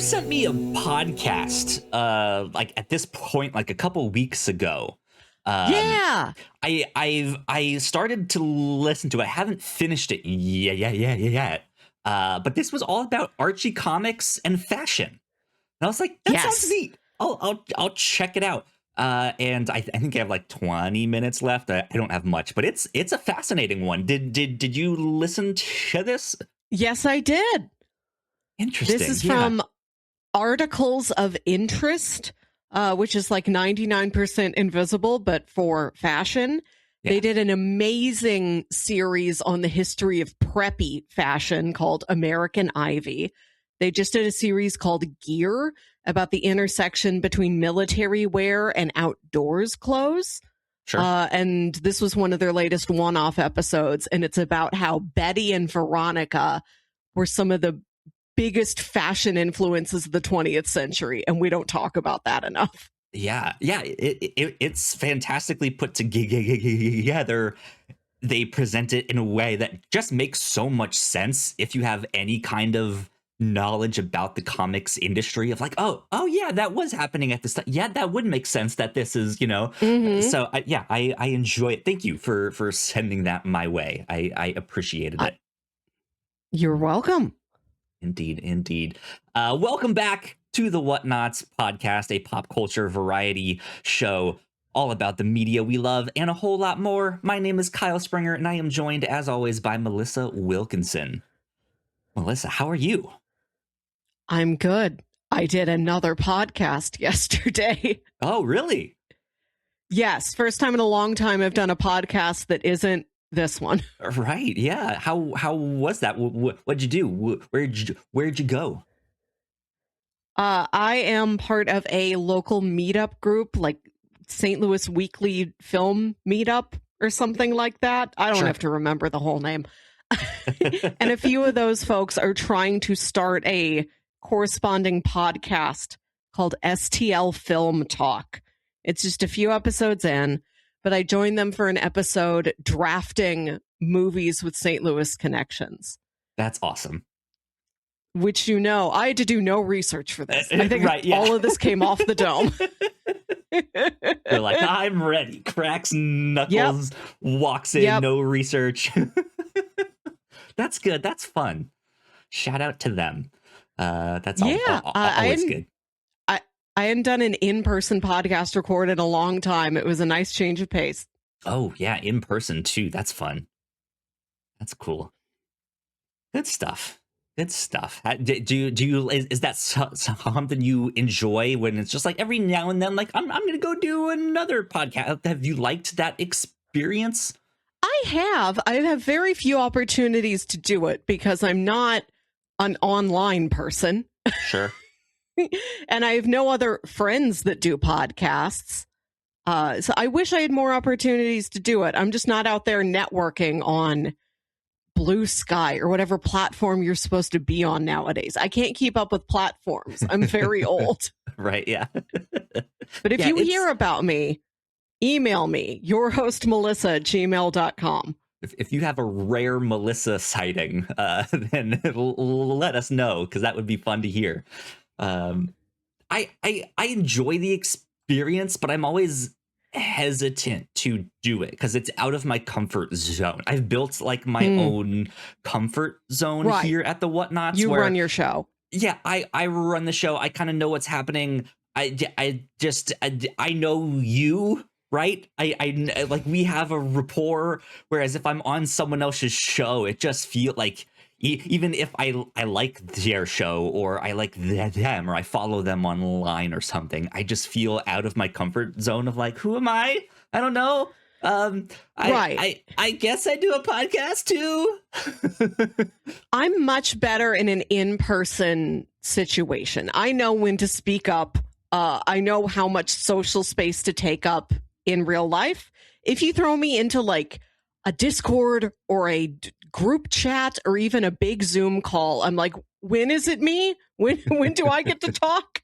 you sent me a podcast, like at this point, like a couple weeks ago. Yeah. I started to listen to it. I haven't finished it yet. But this was all about Archie comics and fashion. And I was like, that sounds neat. I'll check it out. And I think I have like 20 minutes left. I don't have much, but it's a fascinating one. Did you listen to this? Yes, I did. Interesting. This is from Articles of Interest, which is like 99% invisible, but for fashion. Yeah. They did an amazing series on the history of preppy fashion called American Ivy. They just did a series called Gear about the intersection between military wear and outdoors clothes. Sure. And this was one of their latest one-off episodes, and it's about how Betty and Veronica were some of the biggest fashion influences of the 20th century, and we don't talk about that enough. Yeah, it's fantastically put together. They present it in a way that just makes so much sense if you have any kind of knowledge about the comics industry of like, oh yeah, that was happening at this time. Yeah, that would make sense that this is, you know. Mm-hmm. So I enjoy it. Thank you for sending that my way. I appreciated it. You're welcome. Indeed. Welcome back to the Whatnauts podcast, a pop culture variety show all about the media we love and a whole lot more. My name is Kyle Springer, and I am joined, as always, by Melissa Wilkinson. Melissa, how are you? I'm good. I did another podcast yesterday. Oh, really? Yes. First time in a long time I've done a podcast that isn't this one. Right. Yeah. How was that? What'd you do? Where'd you go? I am part of a local meetup group, like St. Louis Weekly Film Meetup or something like that. I don't have to remember the whole name. And a few of those folks are trying to start a corresponding podcast called STL Film Talk. It's just a few episodes in, but I joined them for an episode drafting movies with St. Louis connections. That's awesome. Which, you know, I had to do no research for this. I think all of this came off the dome. You're like, I'm ready. Cracks knuckles, walks in, no research. That's good. That's fun. Shout out to them. That's always good. I hadn't done an in-person podcast record in a long time. It was a nice change of pace. Oh, yeah. In person, too. That's fun. That's cool. Good stuff. Is that something you enjoy when it's just like every now and then, like, I'm going to go do another podcast? Have you liked that experience? I have very few opportunities to do it because I'm not an online person. Sure. And I have no other friends that do podcasts. So I wish I had more opportunities to do it. I'm just not out there networking on Blue Sky or whatever platform you're supposed to be on nowadays. I can't keep up with platforms. I'm very old. Right, yeah. But if you hear about me, email me, yourhostmelissa@gmail.com. If you have a rare Melissa sighting, then let us know, because that would be fun to hear. I enjoy the experience, but I'm always hesitant to do it because it's out of my comfort zone. I've built like my own comfort zone here at the Whatnauts. You run your show. Yeah, I run the show. I kind of know what's happening. I know you. Right? I like, we have a rapport, whereas if I'm on someone else's show, it just feels like even if I like their show or I like them or I follow them online or something, I just feel out of my comfort zone of like, who am I? I don't know. I guess I do a podcast too. I'm much better in an in-person situation. I know when to speak up. I know how much social space to take up in real life. If you throw me into like a Discord or a group chat or even a big Zoom call, I'm like, when is it me? When do I get to talk?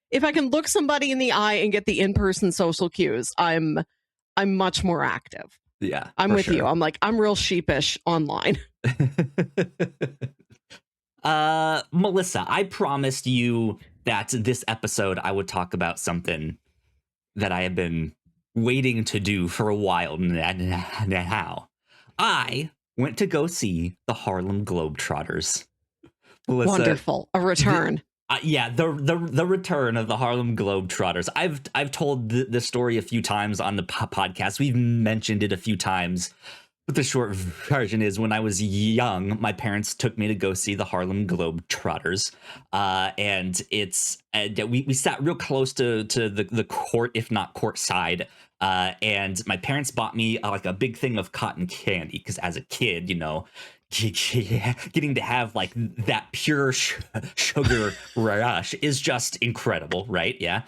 If I can look somebody in the eye and get the in-person social cues, I'm much more active. Yeah, I'm with you. I'm real sheepish online. Melissa, I promised you that this episode I would talk about something that I have been waiting to do for a while now. I went to go see the Harlem Globetrotters. Melissa, Wonderful. A return. The return of the Harlem Globetrotters. I've told the story a few times on the podcast. We've mentioned it a few times. But the short version is, when I was young, my parents took me to go see the Harlem Globetrotters. And it's we sat real close to the court, if not court side. And my parents bought me like a big thing of cotton candy, because as a kid, you know, getting to have like that pure sugar rush is just incredible, right? Yeah.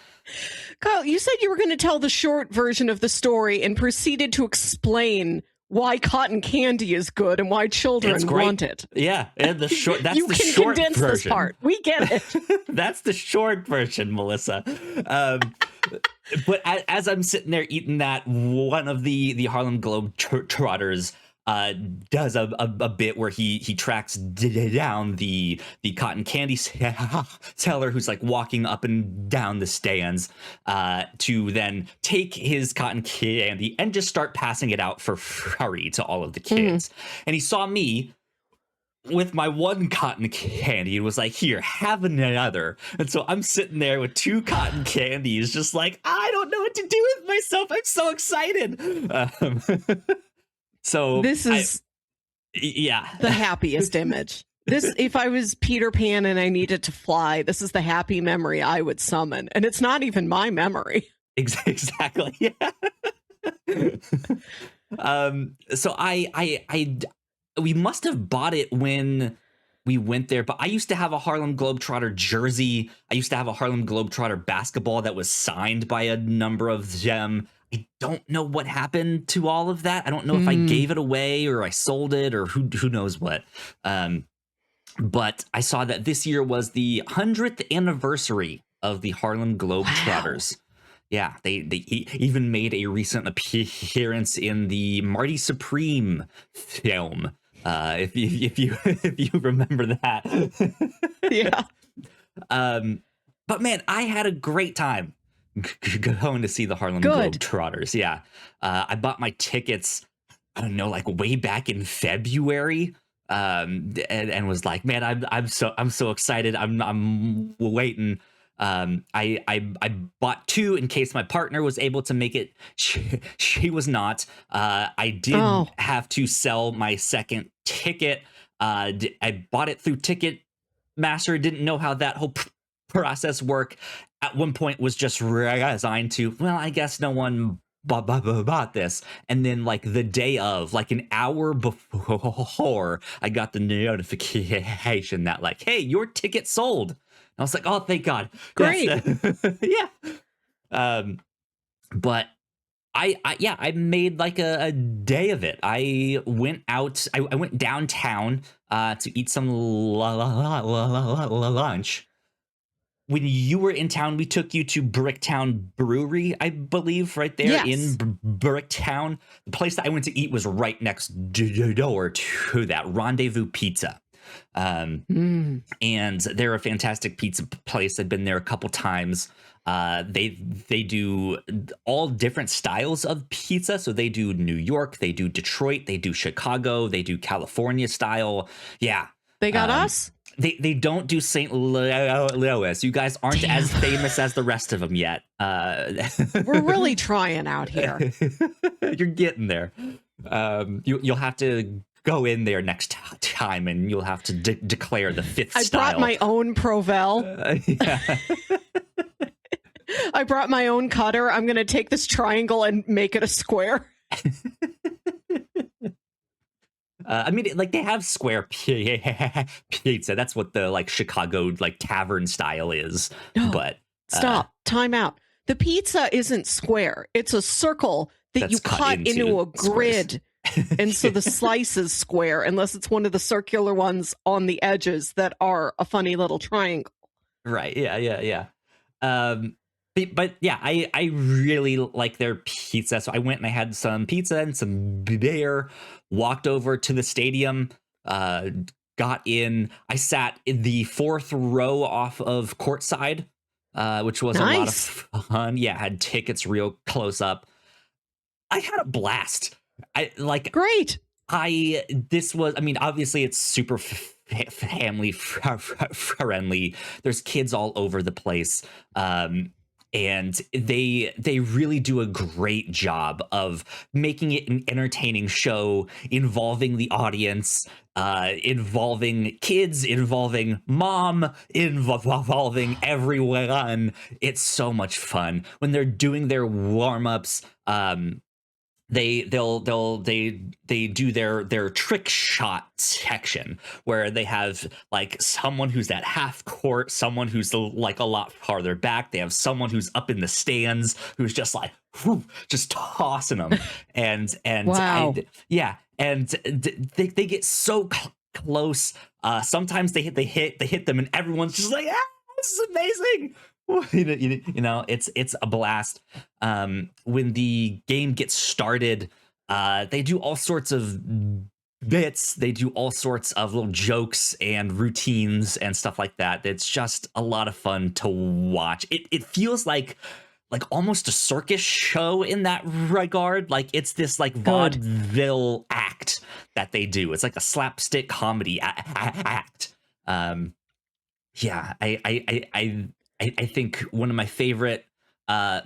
Kyle, you said you were going to tell the short version of the story and proceeded to explain why cotton candy is good and why children want it. Yeah, and the short. That's you the can short condense version. This part. We get it. That's the short version, Melissa. But as I'm sitting there eating that, one of the Harlem Globetrotters does a bit where he tracks down the cotton candy seller who's like walking up and down the stands to then take his cotton candy and just start passing it out for free to all of the kids. And he saw me with my one cotton candy and was like, here, have another. And so I'm sitting there with two cotton candies, just like, I don't know what to do with myself. I'm so excited. So this is the happiest image. This, if I was Peter Pan and I needed to fly, this is the happy memory I would summon. And it's not even my memory. Exactly. Yeah. So we must have bought it when we went there, but I used to have a Harlem Globetrotter jersey. I used to have a Harlem Globetrotter basketball that was signed by a number of them. I don't know what happened to all of that. I don't know if I gave it away or I sold it or who knows what. But I saw that this year was the 100th anniversary of the Harlem Globetrotters. Wow. Yeah, they even made a recent appearance in the Marty Supreme film. If you remember that. Yeah. But man, I had a great time going to see the Harlem Globetrotters. Yeah. I bought my tickets, I don't know, like way back in February. And was like, man, I'm so excited. I'm waiting. I bought two in case my partner was able to make it. She was not. I did have to sell my second ticket. I bought it through Ticketmaster. Didn't know how that whole process worked. At one point was just resigned to, well, I guess no one bought this. And then like the day of, like an hour before, I got the notification that like, hey, your ticket sold. And I was like, oh, thank God. Great. Yes. Yeah. But I made like a day of it. I went out, I went downtown to eat some lunch. When you were in town, we took you to Bricktown Brewery, I believe, right there in Bricktown. The place that I went to eat was right next door to that, Rendezvous Pizza. And they're a fantastic pizza place. I've been there a couple times. They do all different styles of pizza. So they do New York, they do Detroit, they do Chicago, they do California style. Yeah. They got us? They don't do St. Louis. You guys aren't as famous as the rest of them yet. We're really trying out here. You're getting there. You'll have to go in there next time, and you'll have to declare the fifth style. I brought my own Provel. I brought my own cutter. I'm going to take this triangle and make it a square. I mean, like they have square pizza. That's what the like Chicago like tavern style is. No, but stop. Time out. The pizza isn't square. It's a circle that you cut into a grid. And so the slice is square, unless it's one of the circular ones on the edges that are a funny little triangle. Right. Yeah. But yeah, I really like their pizza. So I went and I had some pizza and some beer, walked over to the stadium, got in. I sat in the 4th row off of courtside, which was a lot of Nice. fun. Yeah, had tickets real close up. I had a blast. Great. This was, I mean, obviously it's super family friendly. There's kids all over the place. And they really do a great job of making it an entertaining show involving the audience, involving kids, involving mom, involving everyone. It's so much fun when they're doing their warm-ups. They do their trick shot section where they have like someone who's at half court, someone who's like a lot farther back. They have someone who's up in the stands who's just like just tossing them, and Wow. and they get so close. Sometimes they hit them, and everyone's just like, this is amazing. It's a blast. When the game gets started, they do all sorts of bits. They do all sorts of little jokes and routines and stuff like that. It's just a lot of fun to watch. It feels like almost a circus show in that regard. Like it's this like vaudeville act that they do. It's like a slapstick comedy act. Yeah, I think one of my favorite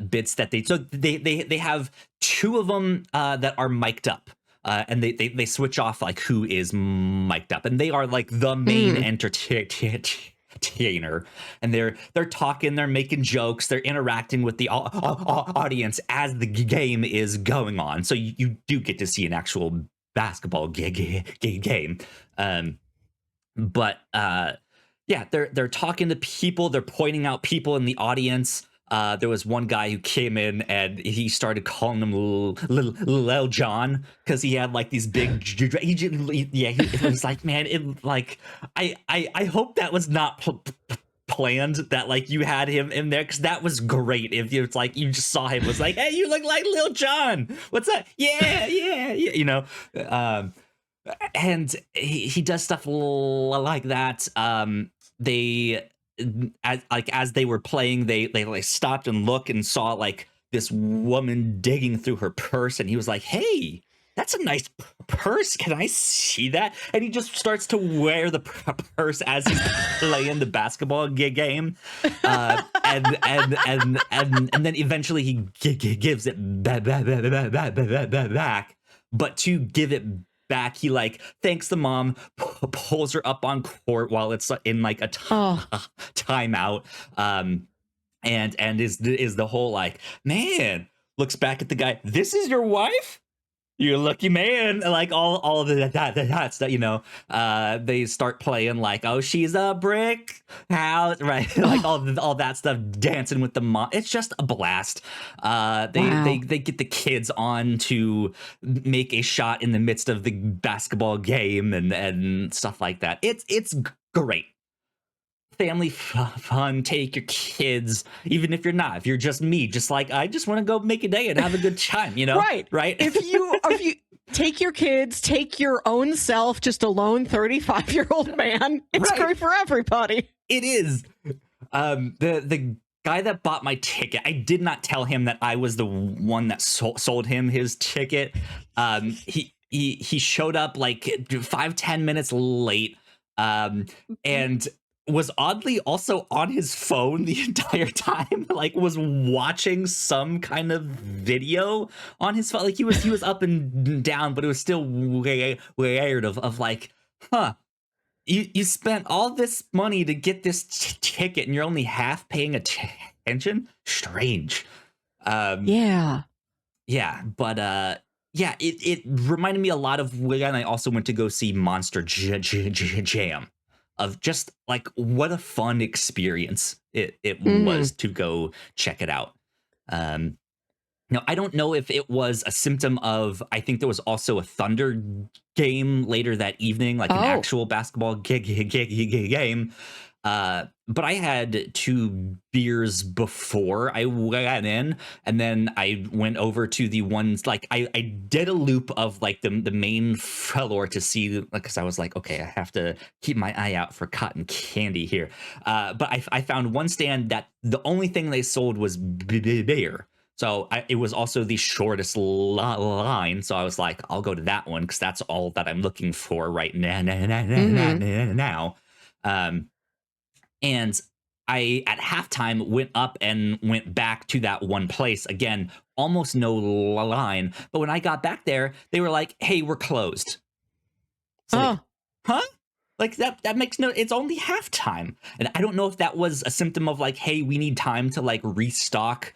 bits that they have 2 of them that are mic'd up, and they switch off like who is mic'd up, and they are like the main entertainer, and they're talking, they're making jokes, they're interacting with the audience as the game is going on, so you do get to see an actual basketball game. But yeah, they're talking to people, they're pointing out people in the audience. There was one guy who came in and he started calling him Lil John because he had like these big. He was like, man, I hope that was not planned, that like you had him in there, because that was great. If it's like you just saw him, was like, hey, you look like Lil John. What's that? Yeah, and he does stuff like that. They as they were playing, they like stopped and looked and saw like this woman digging through her purse, and he was like, hey, that's a nice purse, can I see that? And he just starts to wear the purse as he's playing the basketball game, and then eventually he gives it back, but to give it back, he like thanks the mom, pulls her up on court while it's in like a timeout, and is the whole like, man, looks back at the guy, this is your wife, you lucky man, like all of that stuff, they start playing like, oh, she's a brick house, right? Like all that stuff, dancing with the mom. It's just a blast. They get the kids on to make a shot in the midst of the basketball game and stuff like that. It's great. Family fun, take your kids, even if you're just me, just like, I just want to go make a day and have a good time, right? If you take your kids, take your own self, just a lone 35-year-old man, it's great for everybody. It is. The guy that bought my ticket, I did not tell him that I was the one that sold him his ticket. He showed up like 5-10 minutes late, and was oddly also on his phone the entire time, like was watching some kind of video on his phone. Like he was up and down, but it was still weird of like, you spent all this money to get this ticket and you're only half paying attention. Strange. But it reminded me a lot of when I also went to go see Monster Jam, of just like what a fun experience it was to go check it out. Now, I don't know if it was a symptom of, I think there was also a Thunder game later that evening, like an actual basketball game. But I had 2 beers before I went in, and then I went over to the ones like I did a loop of like the main floor to see, because I was like, okay, I have to keep my eye out for cotton candy here. But I found one stand that the only thing they sold was beer. So it was also the shortest line. So I was like, I'll go to that one because that's all that I'm looking for right now. And I, at halftime, went up and went back to that one place. Again, almost no line. But when I got back there, they were like, hey, we're closed. So like, huh? Like that makes no, it's only halftime. And I don't know if that was a symptom of like, hey, we need time to like restock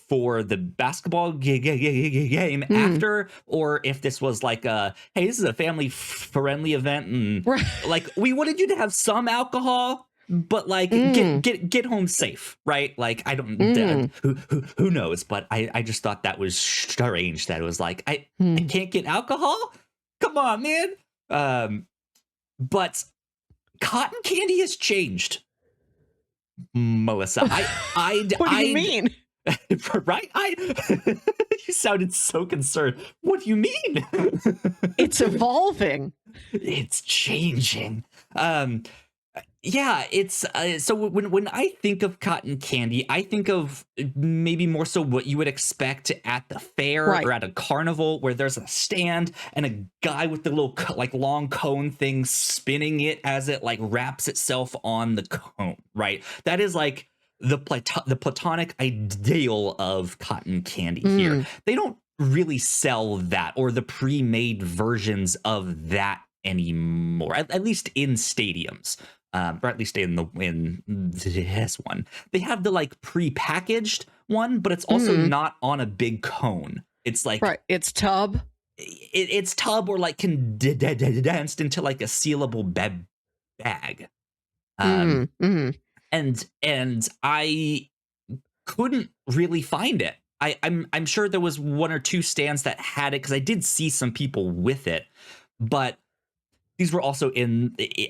for the basketball game after, or if this was like hey, this is a family friendly event and like we wanted you to have some alcohol, but like get home safe, right? Like I don't who knows, but I just thought that was strange that it was like I can't get alcohol. Come on, man. But cotton candy has changed, Melissa. What do you mean? Right? You sounded so concerned. What do you mean? It's evolving. It's changing. Yeah, it's so when I think of cotton candy, I think of maybe more so what you would expect at the fair or at a carnival, where there's a stand and a guy with the little like long cone thing spinning it as it like wraps itself on the cone, right? That is like the platonic ideal of cotton candy here. They don't really sell that or the pre-made versions of that anymore, at least in stadiums. Or at least in this one, they have the like pre-packaged one, but it's also not on a big cone. It's like it's tub. It's tub or like condensed into like a sealable bag. And I couldn't really find it. I'm sure there was 1 or 2 stands that had it because I did see some people with it, but these were also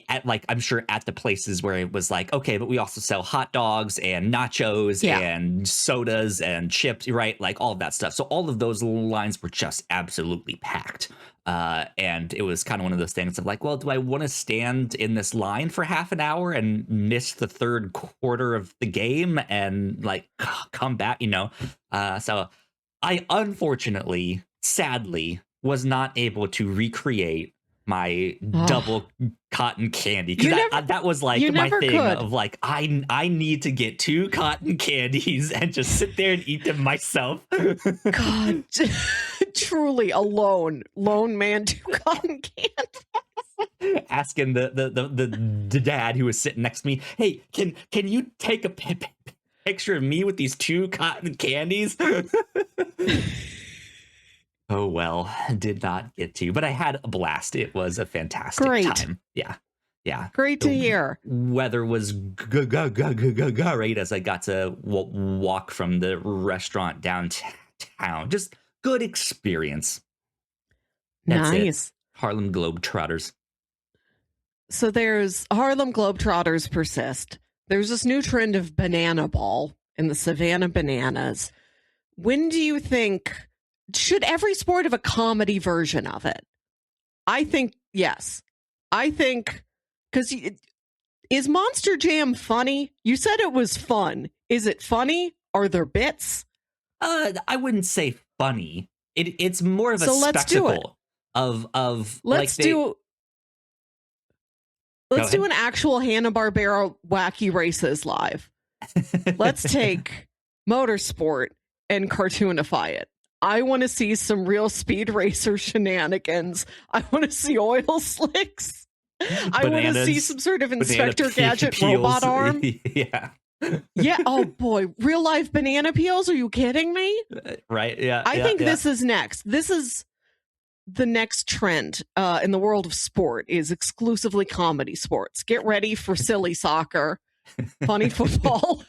at like, I'm sure at the places where it was like, okay, but we also sell hot dogs and nachos and sodas and chips, right? Like all of that stuff. So all of those lines were just absolutely packed. And it was kind of one of those things of like, well, do I want to stand in this line for half an hour and miss the third quarter of the game and like come back, you know? So I unfortunately, sadly, was not able to recreate my double cotton candy, because that was like my thing of like I need to get 2 cotton candies and just sit there and eat them myself. God, truly a lone man, 2 cotton candies. Asking the dad who was sitting next to me, hey, can you take a picture of me with these 2 cotton candies? Oh, well, did not get to, but I had a blast. It was a fantastic time. Yeah. Great to hear. Weather was great as I got to walk from the restaurant downtown. Just good experience. That's nice. It. Harlem Globetrotters. So there's Harlem Globetrotters persist. There's this new trend of banana ball in the Savannah Bananas. When do you think... should every sport have a comedy version of it? I think yes. I think because is Monster Jam funny? You said it was fun. Is it funny? Are there bits? I wouldn't say funny. It's more of a spectacle of let's do an actual Hanna-Barbera Wacky Races live. Let's take motorsport and cartoonify it. I want to see some real speed racer shenanigans. I want to see oil slicks. I want to see some sort of Inspector Gadget robot arm. Yeah. Oh boy, real life banana peels? Are you kidding me? Right. Yeah. I think this is next. This is the next trend in the world of sport is exclusively comedy sports. Get ready for silly soccer, funny football.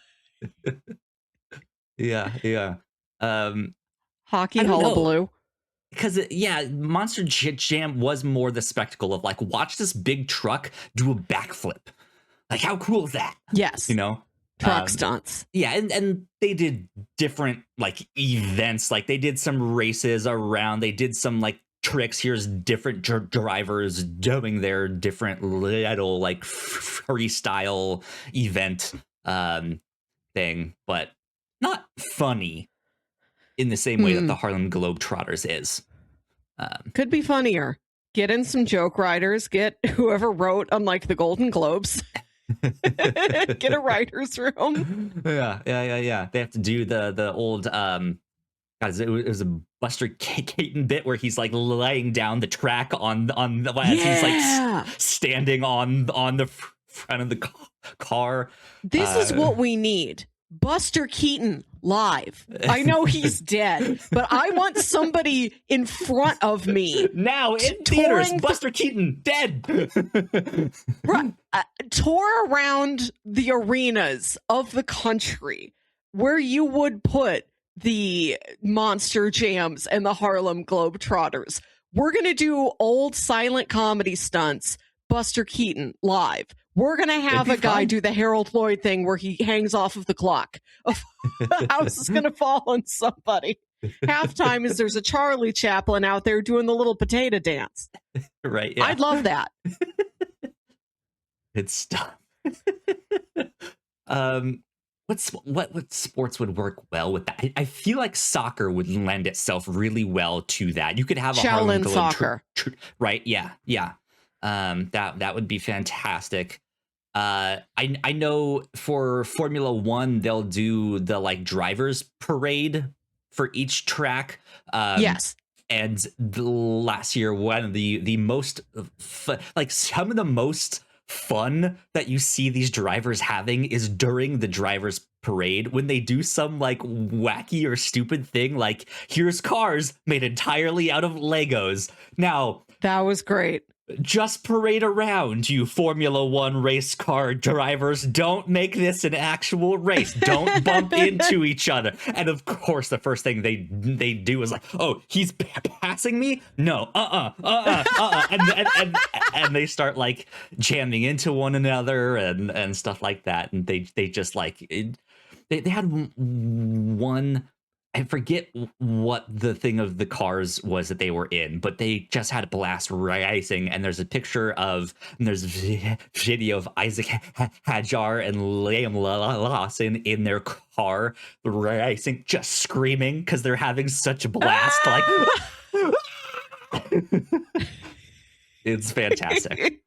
Yeah. Hockey hullabaloo. Because, Monster Jam was more the spectacle of like, watch this big truck do a backflip. Like, how cool is that? Yes. You know? Truck stunts. Yeah, and they did different like events. Like they did some races around. They did some like tricks. Here's different drivers doing their different little like freestyle event thing, but not funny in the same way that the Harlem Globetrotters is. Could be funnier. Get in some joke writers. Get whoever wrote on like the Golden Globes. Get a writer's room. Yeah. They have to do the old it was a Buster Keaton bit where he's like laying down the track on he's like standing on the front of the car. This is what we need. Buster Keaton live. I know he's dead, but I want somebody in front of me. Now in theaters, Buster Keaton dead. Tour around the arenas of the country where you would put the Monster Jams and the Harlem Globetrotters. We're going to do old silent comedy stunts. Buster Keaton live. We're going to have a guy do the Harold Lloyd thing where he hangs off of the clock. The house is going to fall on somebody. Halftime is there's a Charlie Chaplin out there doing the little potato dance. Right. Yeah. I'd love that. Good stuff. What sports would work well with that? I feel like soccer would lend itself really well to that. You could have a Shaolin soccer. Right. Yeah. That would be fantastic. I know for Formula One they'll do the like drivers parade for each track. Yes. And last year, one of the most like some of the most fun that you see these drivers having is during the drivers parade when they do some like wacky or stupid thing, like here's cars made entirely out of Legos. Now that was great. Just parade around, you Formula One race car drivers. Don't make this an actual race. Don't bump into each other. And of course, the first thing they do is like, oh, he's passing me? No, and they start like jamming into one another and stuff like that. And they just like they had one. I forget what the thing of the cars was that they were in, but they just had a blast racing. And there's a picture of, and there's video of Isaac Hajar and Liam Lawson in their car racing, just screaming because they're having such a blast. Like, it's fantastic.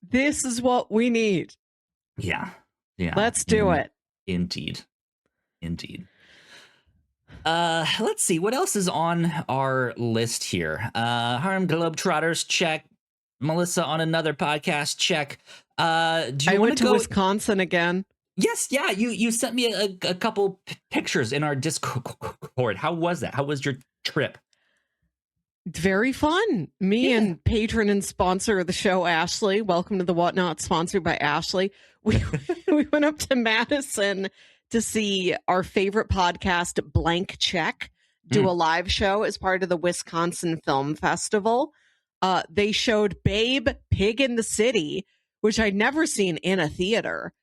This is what we need. Yeah. Let's do it. Indeed. Let's see what else is on our list here. Harlem Globetrotters, check. Melissa on another podcast, check. Do you I want went to to go Wisconsin again. Yes, yeah. You sent me a couple pictures in our Discord. How was that? How was your trip? Very fun. Me and patron and sponsor of the show, Ashley. Welcome to the Whatnauts, sponsored by Ashley. We went up to Madison to see our favorite podcast, Blank Check, do a live show as part of the Wisconsin Film Festival. They showed Babe, Pig in the City, which I'd never seen in a theater,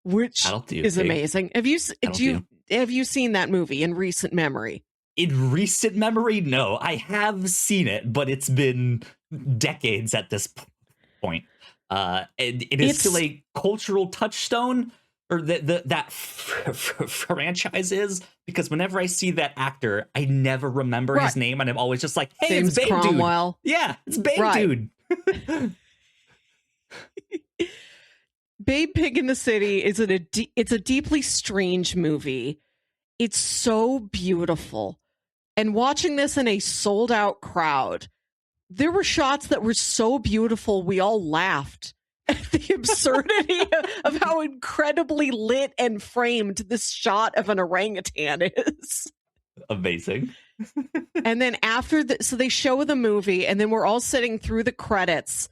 which is amazing. Have you seen that movie in recent memory? In recent memory, no. I have seen it, but it's been decades at this point. And it is still a cultural touchstone, or that franchise is, because whenever I see that actor, I never remember his name, and I'm always just like, hey, James it's Babe Cromwell. Dude. Yeah, it's Babe Dude. Babe Pig in the City is it's a deeply strange movie. It's so beautiful. And watching this in a sold out crowd, there were shots that were so beautiful, we all laughed at the absurdity of how incredibly lit and framed this shot of an orangutan is. Amazing. And then so they show the movie, and then we're all sitting through the credits,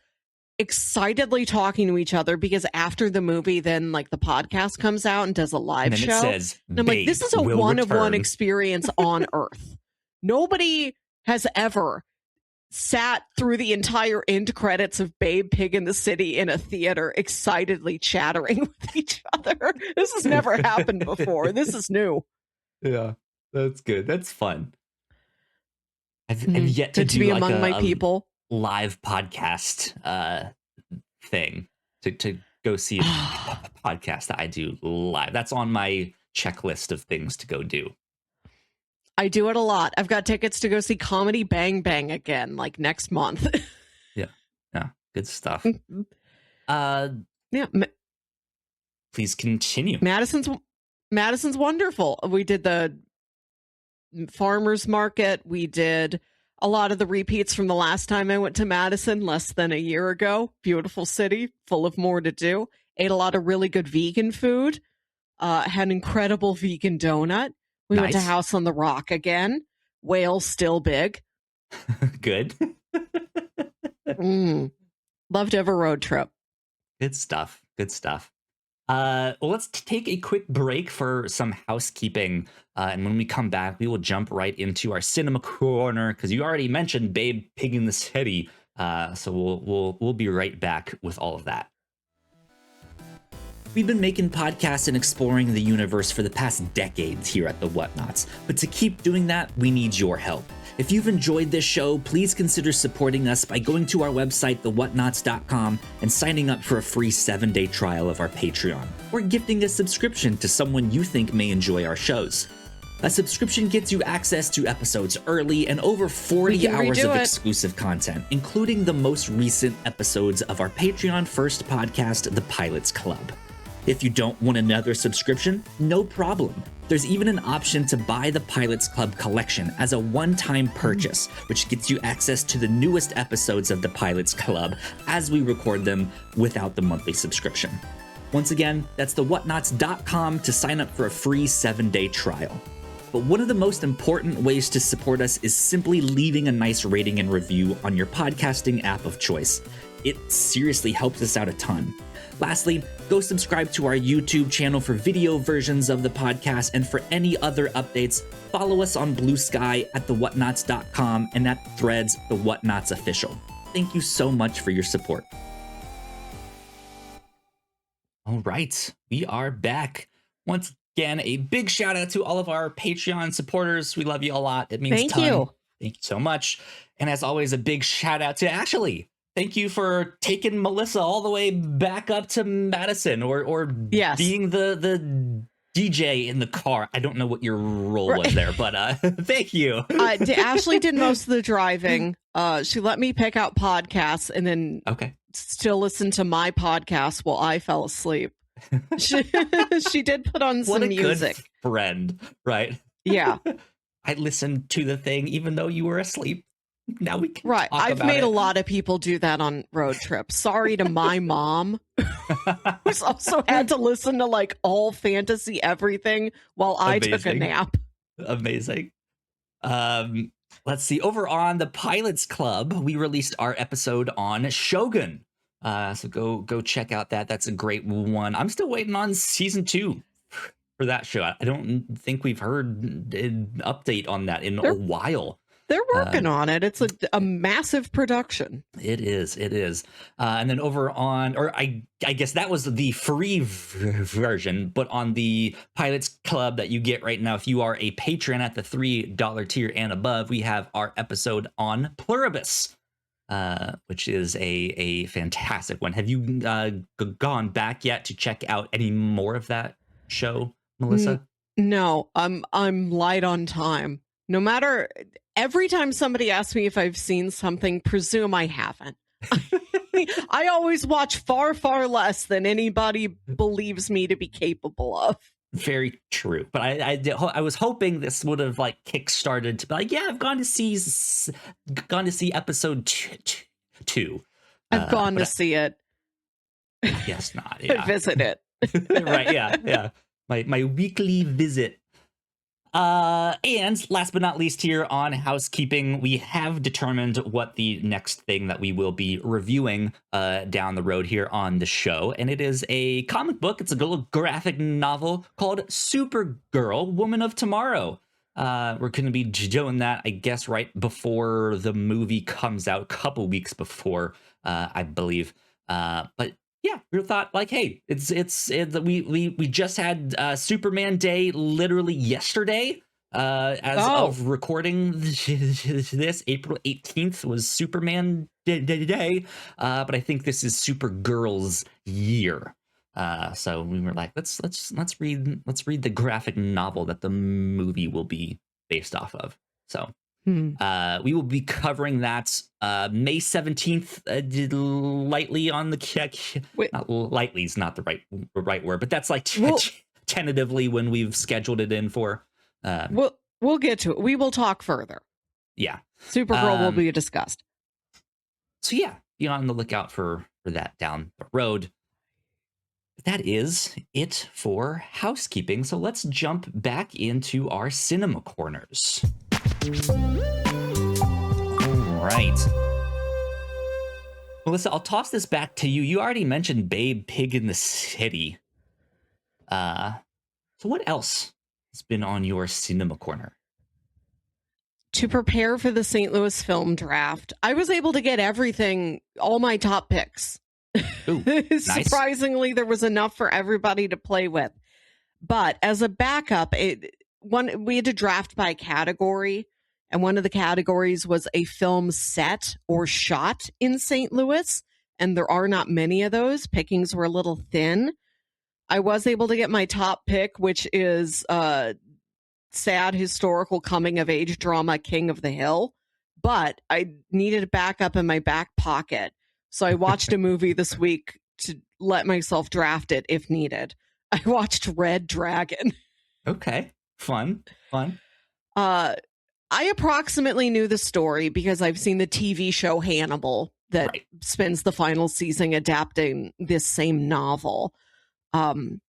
excitedly talking to each other, because after the movie, then like the podcast comes out and does a live and show. It says, and I'm like, this is a one-of-one experience on Earth. Nobody has ever sat through the entire end credits of Babe Pig in the City in a theater, excitedly chattering with each other. This has never happened before. This is new. Yeah, that's good. That's fun. I've yet to do be like among my people. live podcast thing to go see a podcast that I do live. That's on my checklist of things to go do. I do it a lot. I've got tickets to go see Comedy Bang Bang again, like next month. Yeah, good stuff. Yeah. Please continue. Madison's wonderful. We did the farmers market. We did a lot of the repeats from the last time I went to Madison less than a year ago. Beautiful city, full of more to do. Ate a lot of really good vegan food. Had an incredible vegan donut. We went to House on the Rock again. Whales still big. Good. Love to have a road trip. Good stuff. Good stuff. Well, let's take a quick break for some housekeeping. And when we come back, we will jump right into our cinema corner because you already mentioned Babe Pig in the City. So we'll be right back with all of that. We've been making podcasts and exploring the universe for the past decades here at the Whatnauts, but to keep doing that, we need your help. If you've enjoyed this show, please consider supporting us by going to our website, thewhatnauts.com, and signing up for a free 7-day trial of our Patreon, or gifting a subscription to someone you think may enjoy our shows. A subscription gets you access to episodes early and over 40 hours of exclusive content, including the most recent episodes of our Patreon first podcast, The Pilots Club. If you don't want another subscription, no problem. There's even an option to buy the Pilots Club collection as a one-time purchase, which gets you access to the newest episodes of the Pilots Club as we record them without the monthly subscription. Once again, that's thewhatnauts.com to sign up for a free 7-day trial. But one of the most important ways to support us is simply leaving a nice rating and review on your podcasting app of choice. It seriously helps us out a ton. Lastly, go subscribe to our YouTube channel for video versions of the podcast, and for any other updates, follow us on Blue Sky at thewhatnauts.com and at Threads, The Whatnauts Official. Thank you so much for your support. All right, we are back. Once again, a big shout out to all of our Patreon supporters. We love you a lot. It means a ton. Thank you so much. And as always, a big shout out to Ashley. Thank you for taking Melissa all the way back up to Madison, or being the DJ in the car. I don't know what your role was there, but thank you. Ashley did most of the driving. She let me pick out podcasts and then still listen to my podcast while I fell asleep. She did put on some music. Good friend, right? Yeah. I listened to the thing even though you were asleep. Now we can talk I've about made it. a lot of people do that on road trips. Sorry to my mom, who's also had to listen to like all fantasy everything while I took a nap. Amazing. Let's see. Over on the Pilots Club, we released our episode on Shogun. So go check out that. That's a great one. I'm still waiting on season 2 for that show. I don't think we've heard an update on that in a while. They're working on it. It's a massive production. It is. And then over on, or I guess that was the free version, but on the Pilots Club that you get right now, if you are a patron at the $3 tier and above, we have our episode on Pluribus, which is a fantastic one. Have you gone back yet to check out any more of that show, Melissa? No, I'm light on time. No matter, every time somebody asks me if I've seen something, presume I haven't. I always watch far, far less than anybody believes me to be capable of. Very true. But I was hoping this would have like kickstarted to be like, yeah, I've gone to see episode 2. I've gone to see it. I guess not. Yeah. Visit it. Right. Yeah. My weekly visit. And last but not least here on Housekeeping, we have determined what the next thing that we will be reviewing down the road here on the show. And it is a comic book. It's a little graphic novel called Supergirl, Woman of Tomorrow. We're going to be doing that, I guess, right before the movie comes out, a couple weeks before, I believe. But yeah, we thought like, hey, we just had Superman Day literally yesterday. As of recording this, April 18th was Superman Day. But I think this is Supergirl's year. So we were like, let's read the graphic novel that the movie will be based off of. So we will be covering that May 17th, lightly on the not lightly is not the right word, but that's like tentatively when we've scheduled it in for. We'll get to it. We will talk further. Yeah, Supergirl will be discussed. So yeah, be on the lookout for that down the road. That is it for housekeeping. So let's jump back into our cinema corners. All right. Melissa, I'll toss this back to you. You already mentioned Babe Pig in the City. So what else has been on your cinema corner? To prepare for the St. Louis film draft, I was able to get everything, all my top picks. Ooh, Surprisingly, there was enough for everybody to play with. But as a backup, we had to draft by category, and one of the categories was a film set or shot in St. Louis, and there are not many of those. Pickings were a little thin. I was able to get my top pick, which is sad historical coming-of-age drama King of the Hill, but I needed a backup in my back pocket. So I watched a movie this week to let myself draft it if needed. I watched Red Dragon. Okay. Fun. I approximately knew the story because I've seen the TV show Hannibal that spends the final season adapting this same novel. And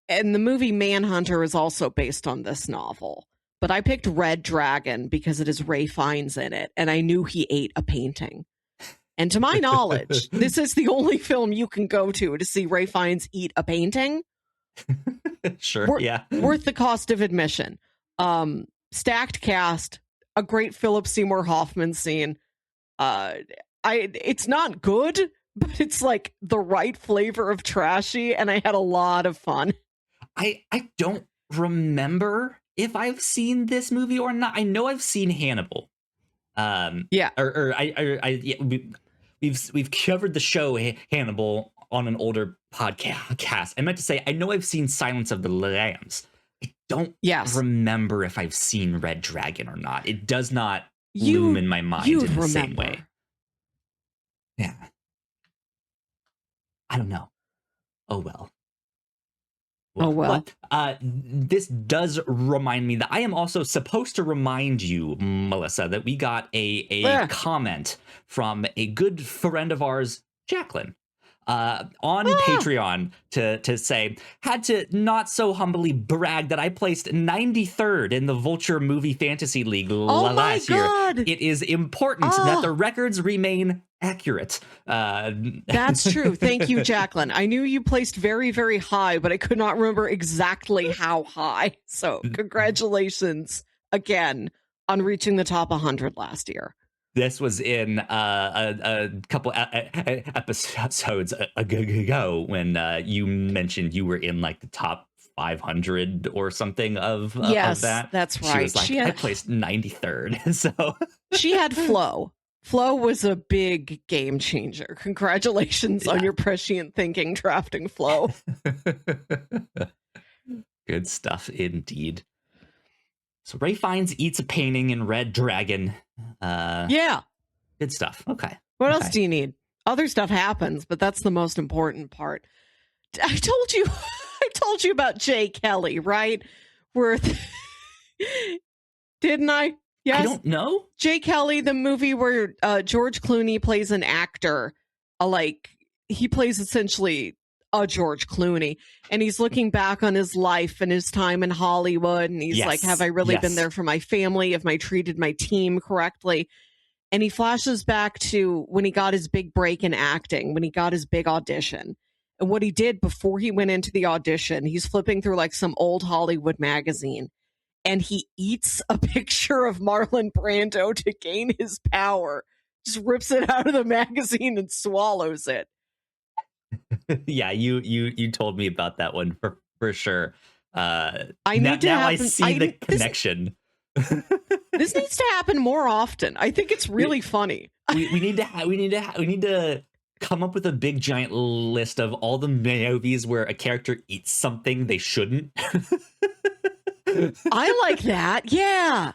the movie Manhunter is also based on this novel. But I picked Red Dragon because it has Ralph Fiennes in it, and I knew he ate a painting. And to my knowledge, this is the only film you can go to see Ralph Fiennes eat a painting. Sure, yeah. Worth the cost of admission. Stacked cast, a great Philip Seymour Hoffman scene. It's not good, but it's like the right flavor of trashy, and I had a lot of fun. I don't remember if I've seen this movie or not. I know I've seen Hannibal. We've covered the show Hannibal on an older podcast. I meant to say I know I've seen Silence of the Lambs. I don't remember if I've seen Red Dragon or not. It does not loom in my mind in the same way. Yeah. I don't know. Oh well. But this does remind me that I am also supposed to remind you, Melissa, that we got a comment from a good friend of ours, Jacqueline, on Patreon to say, had to not so humbly brag that I placed 93rd in the Vulture Movie Fantasy League last year. It is important that the records remain accurate. That's true. Thank you, Jacqueline. I knew you placed very, very high, but I could not remember exactly how high. So congratulations again on reaching the top 100 last year. This was in a couple episodes ago when you mentioned you were in like the top 500 or something of that. That's right. She was like, I placed 93rd. So she had flow. Flow was a big game changer. Congratulations on your prescient thinking, drafting Flow. Good stuff indeed. So Ralph Fiennes eats a painting in Red Dragon. Good stuff. Okay. What else do you need? Other stuff happens, but that's the most important part. I told you about Jay Kelly, right? Didn't I? Yes. I don't know. Jay Kelly, the movie where George Clooney plays an actor, he plays essentially a George Clooney, and he's looking back on his life and his time in Hollywood, and he's like, have I really been there for my family? Have I treated my team correctly? And he flashes back to when he got his big break in acting, when he got his big audition. And what he did before he went into the audition, he's flipping through like some old Hollywood magazine, and he eats a picture of Marlon Brando to gain his power. Just rips it out of the magazine and swallows it. Yeah, you told me about that one for sure. I need to now I happen. see the connection. This needs to happen more often. I think it's really funny. We need to come up with a big giant list of all the movies where a character eats something they shouldn't. I like that. Yeah.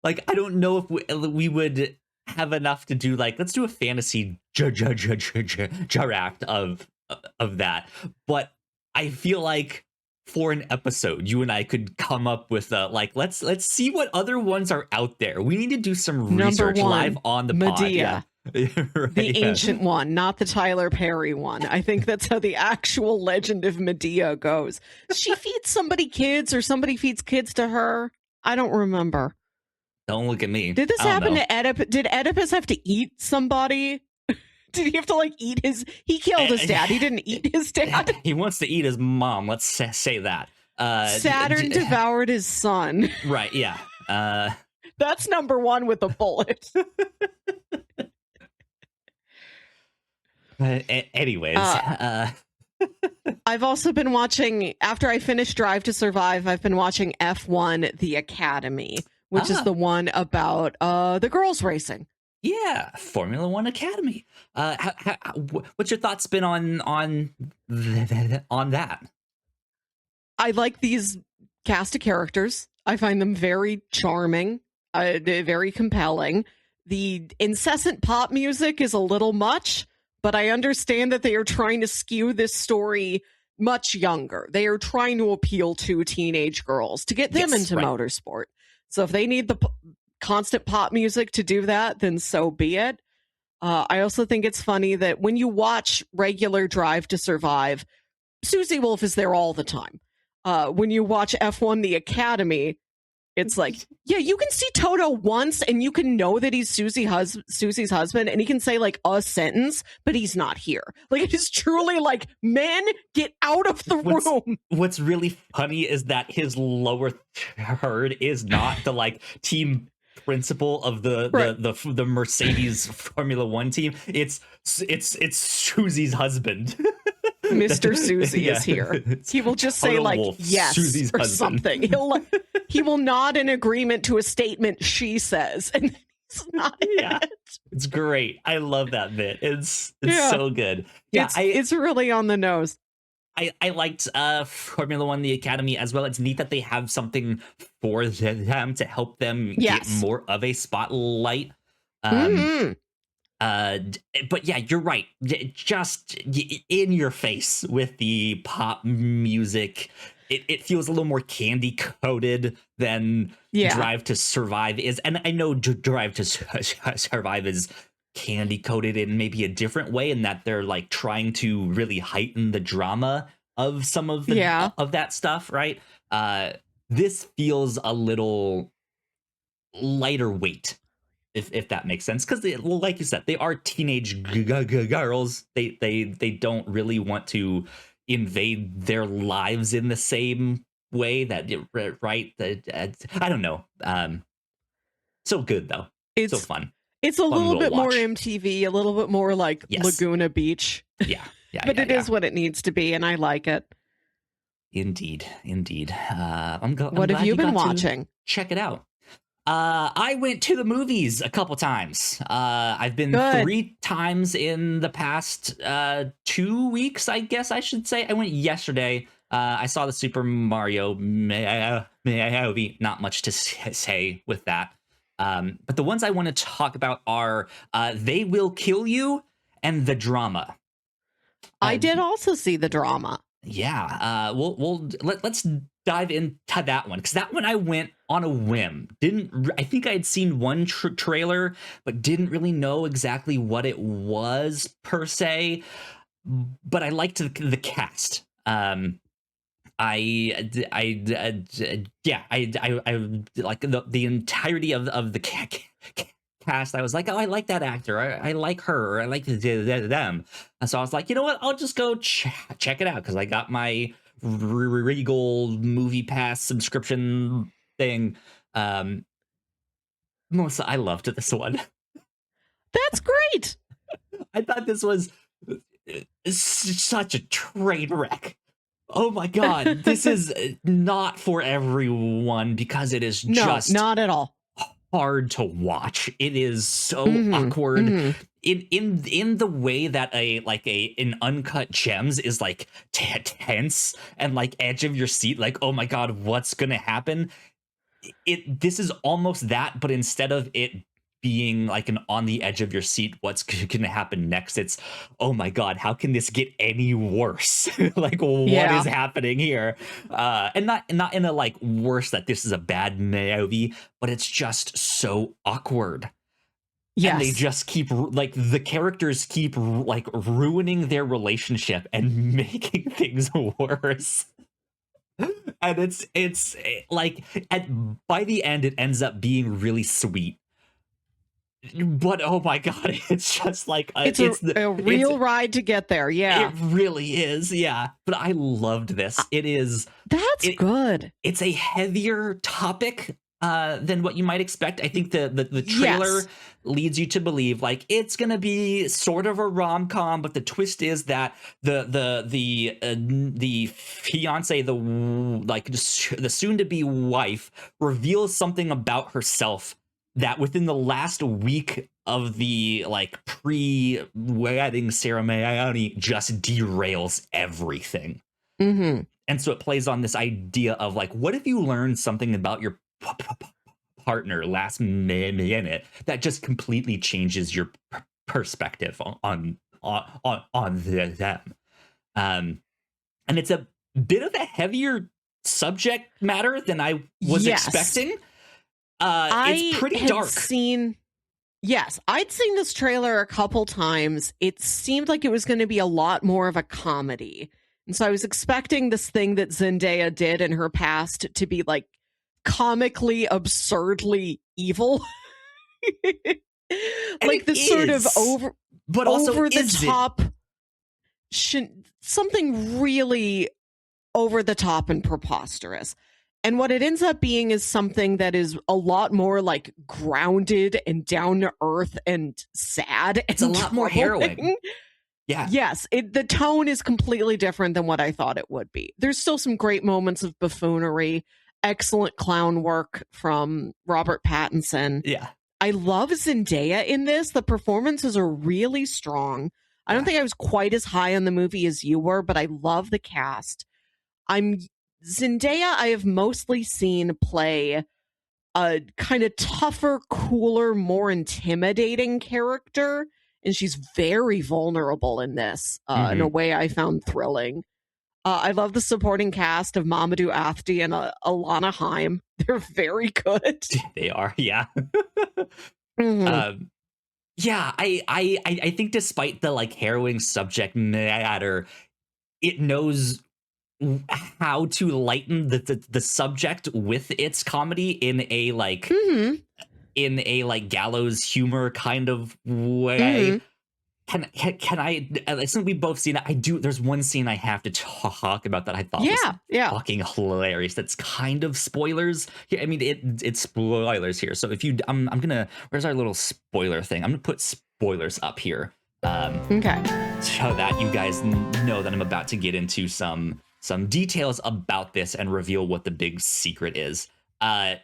Like, I don't know if we would have enough to do, like, let's do a fantasy draft of that. But I feel like for an episode, you and I could come up with like, let's see what other ones are out there. We need to do some research live on the Medea. pod. Yeah. Right, the ancient one, not the Tyler Perry one. I think that's how the actual legend of Medea goes. She feeds somebody kids or somebody feeds kids to her. I don't remember. Don't look at me. Did this happen to Oedipus? Did Oedipus have to eat somebody? Did he have to like eat his? He killed his dad. He didn't eat his dad. He wants to eat his mom. Let's say that. Saturn devoured his son. Right. Yeah. That's number one with a bullet. Anyways. I've also been watching, after I finished Drive to Survive, I've been watching F1 The Academy, which is the one about the girls racing. Yeah, Formula One Academy. What's your thoughts been on that? I like these cast of characters. I find them very charming, very compelling. The incessant pop music is a little much, but I understand that they are trying to skew this story much younger. They are trying to appeal to teenage girls to get them into motorsport. So if they need the constant pop music to do that, then so be it. I also think it's funny that when you watch regular Drive to Survive, Susie Wolf is there all the time. When you watch F1 The Academy, it's like, yeah, you can see Toto once and you can know that he's Susie's husband, and he can say like a sentence, but he's not here. Like, it is truly like, men, get out of the room. What's really funny is that his lower third is not the like team principal of the Mercedes Formula One team. It's Susie's husband. Mr. Susie is here. He will just say like Wolf, yes Susie's or husband. something. He will nod in agreement to a statement she says, and he's not it. It's great. I love that bit. It's so good. Yeah, it's really on the nose. I liked Formula One, the Academy as well. It's neat that they have something for them to help them get more of a spotlight. But yeah, you're right. Just in your face with the pop music. It feels a little more candy coated than Drive to Survive is. And I know Drive to Survive is candy coated in maybe a different way, in that they're like trying to really heighten the drama of some of the of that stuff, right? This feels a little lighter weight, if that makes sense, because like you said, they are teenage girls. They don't really want to invade their lives in the same way that I don't know. So good though. It's so fun. It's a little bit more MTV, a little bit more like Laguna Beach. But it is what it needs to be, and I like it. Indeed. What have you been watching? Check it out. I went to the movies a couple times. I've been 3 times in the past 2 weeks, I guess I should say. I went yesterday. I saw the Super Mario movie. Not much to say with that. But the ones I want to talk about are They Will Kill You and The Drama. I did also see The Drama. Yeah. Let's dive into that one, because that one I went on a whim. I think I had seen one trailer, but didn't really know exactly what it was per se. But I liked the cast. I like the entirety of the cast. I was like, oh, I like that actor. I like her. I like them. And so I was like, you know what? I'll just go check it out, because I got my Regal Movie Pass subscription thing. Melissa, I loved this one. That's great. I thought this was such a train wreck. Oh my god, this is not for everyone because it is just not at all hard to watch. It is so awkward in the way that an Uncut Gems is like tense and like edge of your seat, like, oh my god, what's gonna happen? This is almost that, but instead of it being like an on the edge of your seat, what's gonna happen next, it's, oh my god, how can this get any worse? Like, what is happening here? And not in a like worse that this is a bad movie, but it's just so awkward. Yes. And they just keep, like, the characters keep like ruining their relationship and making things worse. And it's like by the end it ends up being really sweet, but oh my god, it's just like it's a real ride to get there. Yeah, it really is. Yeah, but I loved this. That's good. It's a heavier topic than what you might expect. I think the trailer leads you to believe like it's gonna be sort of a rom-com, but the twist is that the fiance, the soon-to-be wife, reveals something about herself that within the last week of the like pre-wedding ceremony just derails everything. And so it plays on this idea of like, what if you learn something about your partner last minute that just completely changes your perspective on them. And it's a bit of a heavier subject matter than I was expecting. It's pretty dark. I'd seen this trailer a couple times. It seemed like it was going to be a lot more of a comedy. And so I was expecting this thing that Zendaya did in her past to be like comically, absurdly evil. Like the sort of over the top, something really over the top and preposterous. And what it ends up being is something that is a lot more like grounded and down to earth and sad. It's a lot more harrowing. Yeah. Yes. The tone is completely different than what I thought it would be. There's still some great moments of buffoonery, excellent clown work from Robert Pattinson. Yeah. I love Zendaya in this. The performances are really strong. I don't think I was quite as high on the movie as you were, but I love the cast. Zendaya, I have mostly seen play a kind of tougher, cooler, more intimidating character, and she's very vulnerable in this in a way I found thrilling. I love the supporting cast of Mamadou Afdi and Alana Haim. They're very good. They are, yeah. Yeah, I think despite the like harrowing subject matter, it knows how to lighten the subject with its comedy in a like gallows humor kind of way. Can I, since we've both seen it, there's one scene I have to talk about that I thought was fucking hilarious. That's kind of spoilers here. I mean, it's spoilers here. So if you, I'm gonna, where's our little spoiler thing? I'm gonna put spoilers up here. Okay. So that you guys know that I'm about to get into some details about this and reveal what the big secret is. The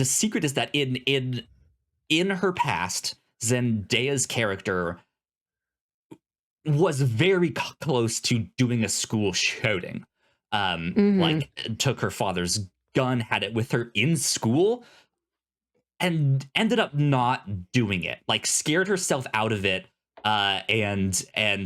secret is that in her past, Zendaya's character was very close to doing a school shooting. Like took her father's gun, had it with her in school, and ended up not doing it. Like scared herself out of it. And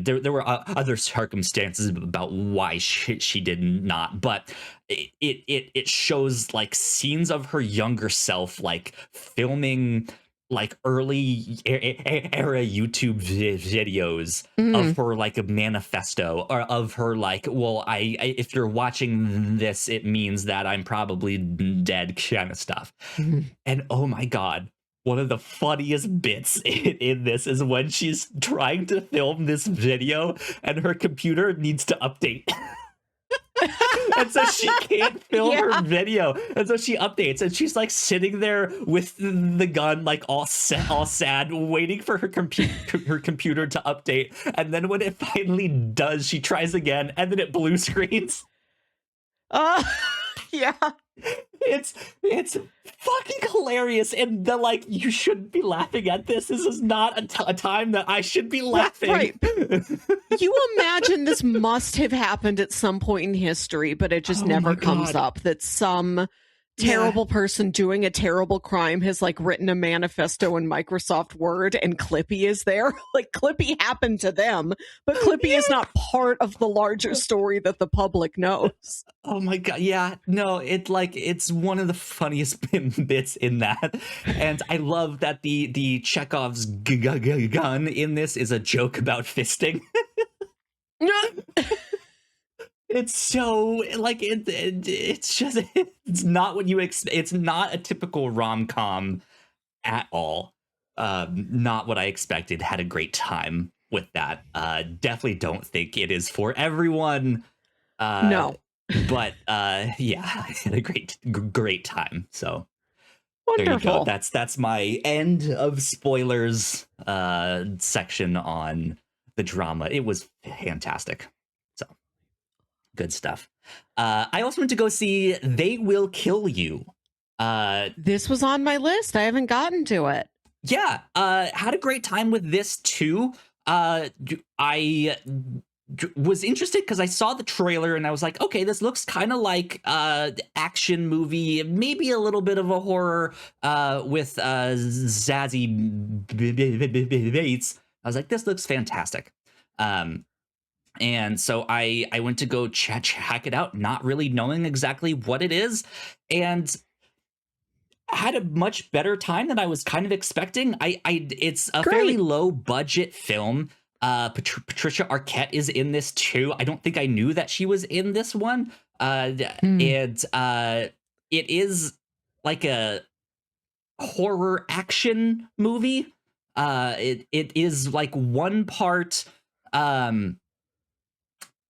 there were other circumstances about why she did not, but it shows like scenes of her younger self, like filming like early era YouTube videos of her like a manifesto, or of her like, well, I if you're watching this, it means that I'm probably dead kind of stuff. And oh my God, one of the funniest bits in this is when she's trying to film this video and her computer needs to update. And so she can't film her video, and so she updates, and she's like sitting there with the gun, like all sad, waiting for her computer to update. And then when it finally does, she tries again, and then it blue screens. Yeah. It's fucking hilarious, and the like, you shouldn't be laughing at this. This is not a time that I should be laughing. Right. You imagine this must have happened at some point in history, but it just never comes up, that some terrible person doing a terrible crime has like written a manifesto in Microsoft Word, and Clippy is there. Like, Clippy happened to them, but Clippy is not part of the larger story that the public knows. Oh my god, yeah. No, it's one of the funniest bits in that. And I love that the Chekhov's gun in this is a joke about fisting. It's so like it's just, it's not what you expect. It's not a typical rom-com at all. Not what I expected. Had a great time with that. Definitely don't think it is for everyone. No. But yeah, I had a great time. So Wonderful. there you go. That's my end of spoilers section on the drama. It was fantastic. So good stuff. I also went to go see They Will Kill You. This was on my list. I haven't gotten to it. Yeah, had a great time with this too. I was interested because I saw the trailer and I was like, okay, this looks kind of like action movie, maybe a little bit of a horror with Zazie Bates. I was like, this looks fantastic. And so I went to go check it out, not really knowing exactly what it is, and had a much better time than I was kind of expecting. It's a fairly low budget film. Patricia Arquette is in this too. I don't think I knew that she was in this one. And it is like a horror action movie. It is like one part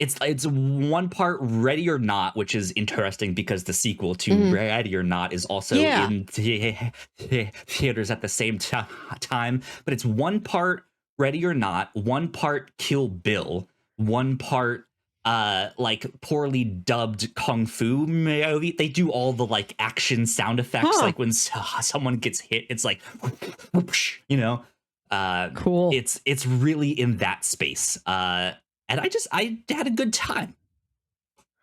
it's one part Ready or Not, which is interesting because the sequel to Ready or Not is also in theaters at the same time. But it's one part Ready or Not, one part Kill Bill, one part like poorly dubbed kung fu movie. They do all the like action sound effects, like when someone gets hit, it's like, you know. Cool. It's really in that space. And I had a good time.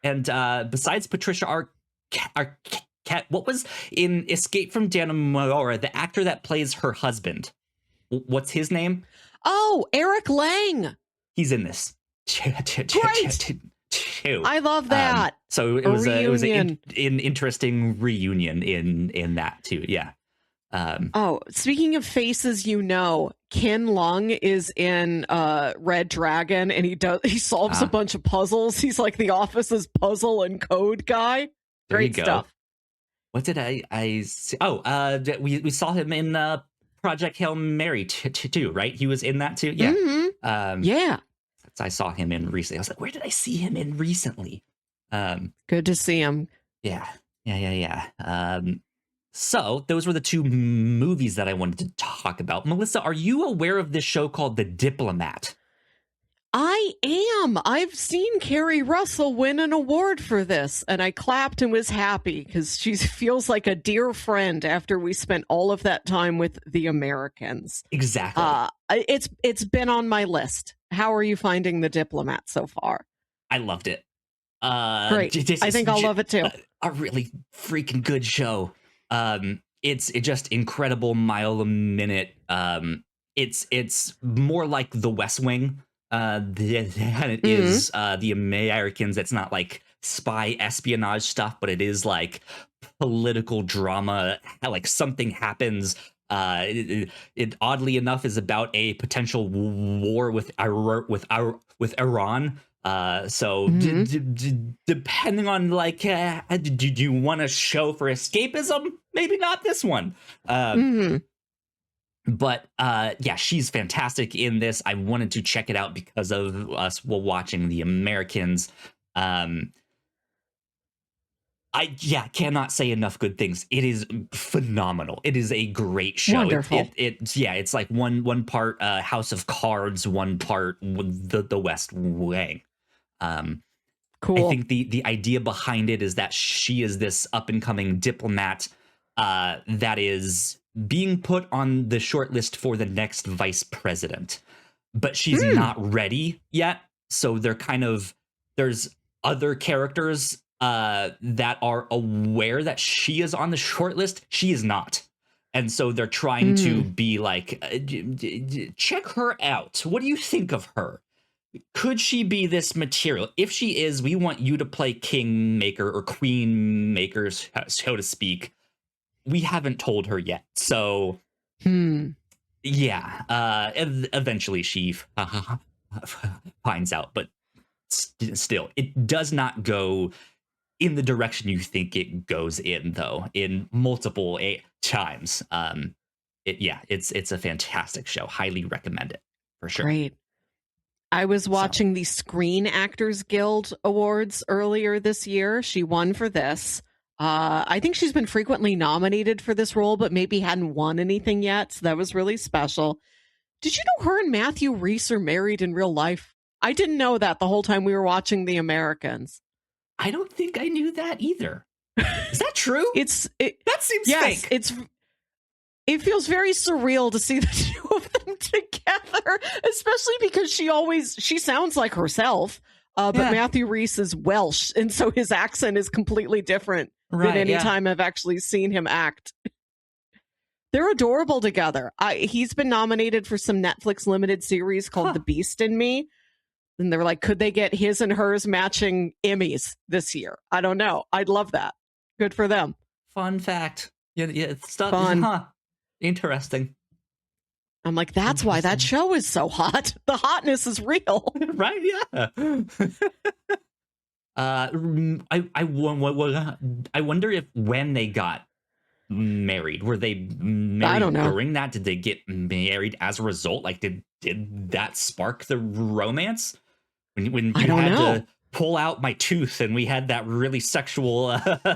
And besides Patricia Arquette, what was in Escape from Dannemora, the actor that plays her husband? What's his name? Oh, Eric Lang. He's in this. Great. I love that. So it was an interesting reunion in that too. Yeah. Speaking of faces, Ken Lung is in Red Dragon, and he solves a bunch of puzzles. He's like the Office's puzzle and code guy. Great stuff. What did I see? We saw him in Project Hail Mary too, right? He was in that too. Yeah. Mm-hmm. Yeah. I saw him in recently. I was like, where did I see him in recently? Good to see him. Yeah. So those were the two movies that I wanted to talk about. Melissa, are you aware of this show called The Diplomat? I am. I've seen Carrie Russell win an award for this, and I clapped and was happy because she feels like a dear friend after we spent all of that time with The Americans. Exactly. It's been on my list. How are you finding The Diplomat so far? I loved it. Great. I think I'll love it too. A really freaking good show. It's just incredible mile a minute. It's more like The West Wing than it is The Americans. It's not like spy espionage stuff, but it is like political drama. Like something happens. It oddly enough is about a potential war with Iran. So depending on like, do you want a show for escapism? Maybe not this one. But yeah, she's fantastic in this. I wanted to check it out because of us while watching The Americans. cannot say enough good things. It is phenomenal. It is a great show. Wonderful. It's like one part House of Cards, one part the West Wing. Cool. I think the idea behind it is that she is this up and coming diplomat that is being put on the short list for the next vice president, but she's not ready yet. So there's other characters that are aware that she is on the short list. She is not. And so they're trying to be like, check her out. What do you think of her? Could she be this material? If she is, we want you to play kingmaker or queenmaker, so to speak. We haven't told her yet. So, yeah, eventually she finds out. But still, it does not go in the direction you think it goes in, though, in multiple times. It's a fantastic show. Highly recommend it, for sure. Great. I was watching the Screen Actors Guild Awards earlier this year. She won for this. I think she's been frequently nominated for this role, but maybe hadn't won anything yet. So that was really special. Did you know her and Matthew Rhys are married in real life? I didn't know that the whole time we were watching The Americans. I don't think I knew that either. Is that true? That seems fake. It feels very surreal to see the two of them together, especially because she sounds like herself, but Matthew Rhys is Welsh, and so his accent is completely different than any time I've actually seen him act. They're adorable together. He's been nominated for some Netflix limited series called The Beast in Me, and they're like, could they get his and hers matching Emmys this year? I don't know. I'd love that. Good for them. Fun fact. Yeah, stuff. Fun. Interesting. I'm like, that's why that show is so hot. The hotness is real. Right? Yeah. I wonder if when they got married, were they married I don't know. during that? Did they get married as a result? Like, did that spark the romance? When you had to pull out my tooth and we had that really sexual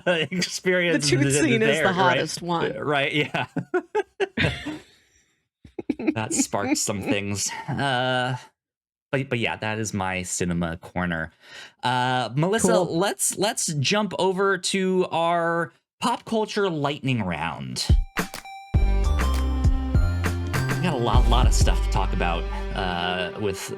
experience. The tooth scene is the hottest right? one. Right, yeah. That sparked some things. But yeah, that is my cinema corner. Melissa, Cool. let's jump over to our pop culture lightning round. We got a lot of stuff to talk about with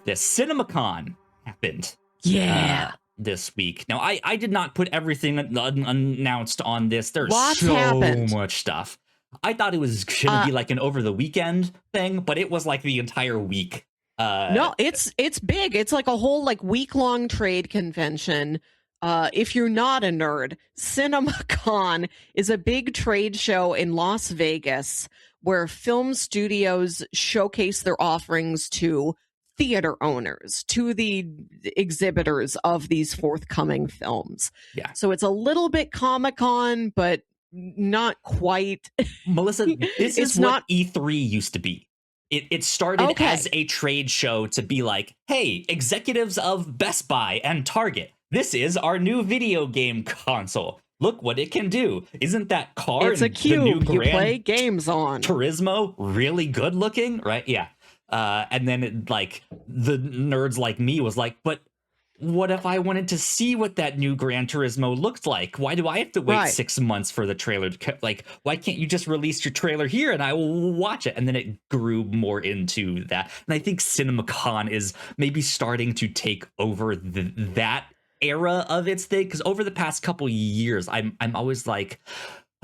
this. CinemaCon happened. Yeah. This week. Now, I did not put everything announced on this. There's Lots so happened. much stuff. I thought it was going to be like an over the weekend thing, but it was like the entire week. No, it's big. It's like a whole like week-long trade convention. If you're not a nerd, CinemaCon is a big trade show in Las Vegas where film studios showcase their offerings to theater owners, to the exhibitors of these forthcoming films. Yeah. So it's a little bit Comic-Con, but not quite. Melissa, this is what E3 used to be. It started as a trade show to be like, hey, executives of Best Buy and Target, this is our new video game console. Look what it can do. Isn't that car? It's a cube the new you play games on. Turismo, really good looking, right? Yeah. And then the nerds like me was like, but what if I wanted to see what that new Gran Turismo looked like? Why do I have to wait 6 months for the trailer? Why can't you just release your trailer here and I will watch it? And then it grew more into that. And I think CinemaCon is maybe starting to take over that era of its thing. Because over the past couple years, I'm always like,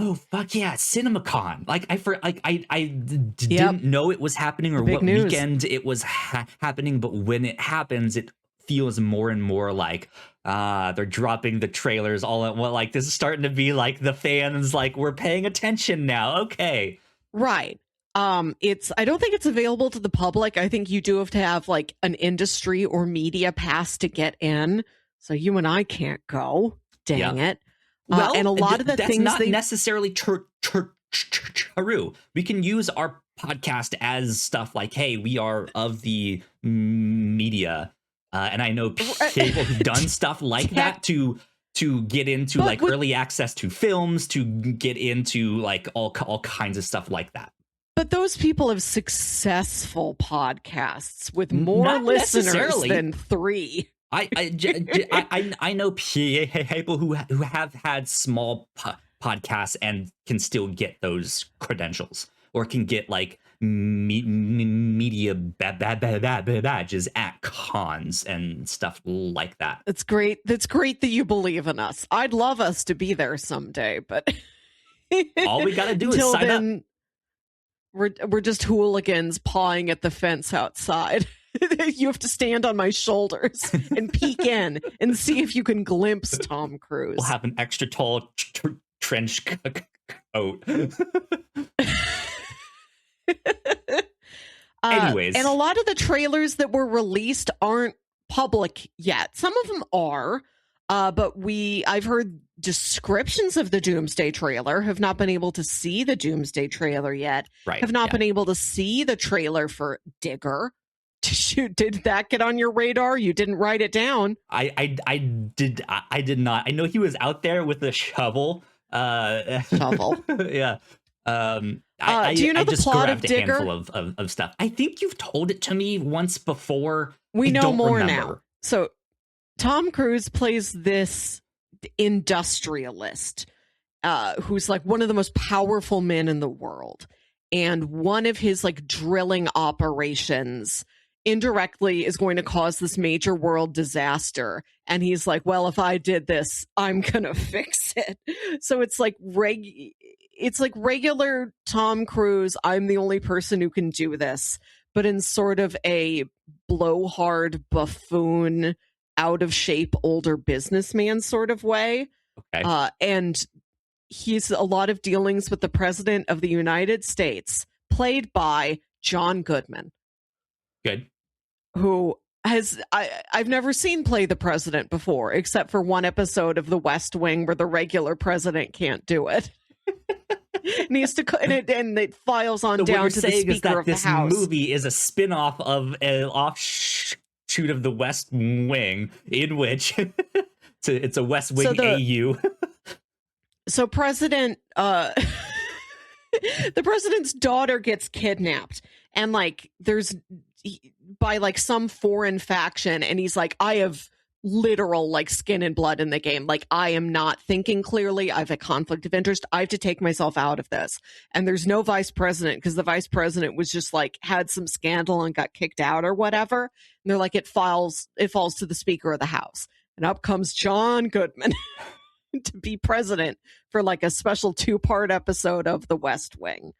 oh fuck yeah, CinemaCon! I didn't know it was happening or what news. Weekend it was happening, but when it happens, it feels more and more like they're dropping the trailers all at once. Like this is starting to be like the fans like we're paying attention now. Okay, right. I don't think it's available to the public. I think you do have to have like an industry or media pass to get in. So you and I can't go. Dang it. Well, and a lot of the that's things not necessarily true. We can use our podcast as stuff like, hey, we are of the media. And I know people who've done stuff like that to to get into But like early access to films, to get into like all kinds of stuff like that. But those people have successful podcasts with more Not listeners necessarily. than 3. I know people who have had small podcasts and can still get those credentials, or can get like media badges at cons and stuff like that. That's great. That's great that you believe in us. I'd love us to be there someday, but all we gotta do is sign up. We're just hooligans pawing at the fence outside. You have to stand on my shoulders and peek in and see if you can glimpse Tom Cruise. We'll have an extra tall trench coat. Anyways, and a lot of the trailers that were released aren't public yet. Some of them are, but I've heard descriptions of the Doomsday trailer. Have not been able to see the Doomsday trailer yet. Right, have not been able to see the trailer for Digger. Did that get on your radar? You didn't write it down. I did not. I know he was out there with a shovel. Shovel. Yeah. Do you know the plot of Digger? A handful of stuff. I think you've told it to me once before. We know more now. So Tom Cruise plays this industrialist who's like one of the most powerful men in the world. And one of his like drilling operations indirectly is going to cause this major world disaster. And he's like, well, if I did this, I'm going to fix it. So it's like regular Tom Cruise. I'm the only person who can do this, but in sort of a blowhard, buffoon, out of shape, older businessman sort of way. Okay. And he's a lot of dealings with the president of the United States, played by John Goodman. Good. Who has I've never seen play the president before, except for one episode of The West Wing where the regular president can't do it. And he has to and it files on so down to the Speaker of the House. This movie is a spin-off of an offshoot of The West Wing, in which it's a West Wing AU. So the president's daughter gets kidnapped, and like by like some foreign faction, and he's like, I have literal like skin and blood in the game. Like, I am not thinking clearly. I have a conflict of interest. I have to take myself out of this. And there's no vice president because the vice president was just like had some scandal and got kicked out or whatever. And they're like, it falls to the Speaker of the House. And up comes John Goodman to be president for like a special 2-part episode of The West Wing.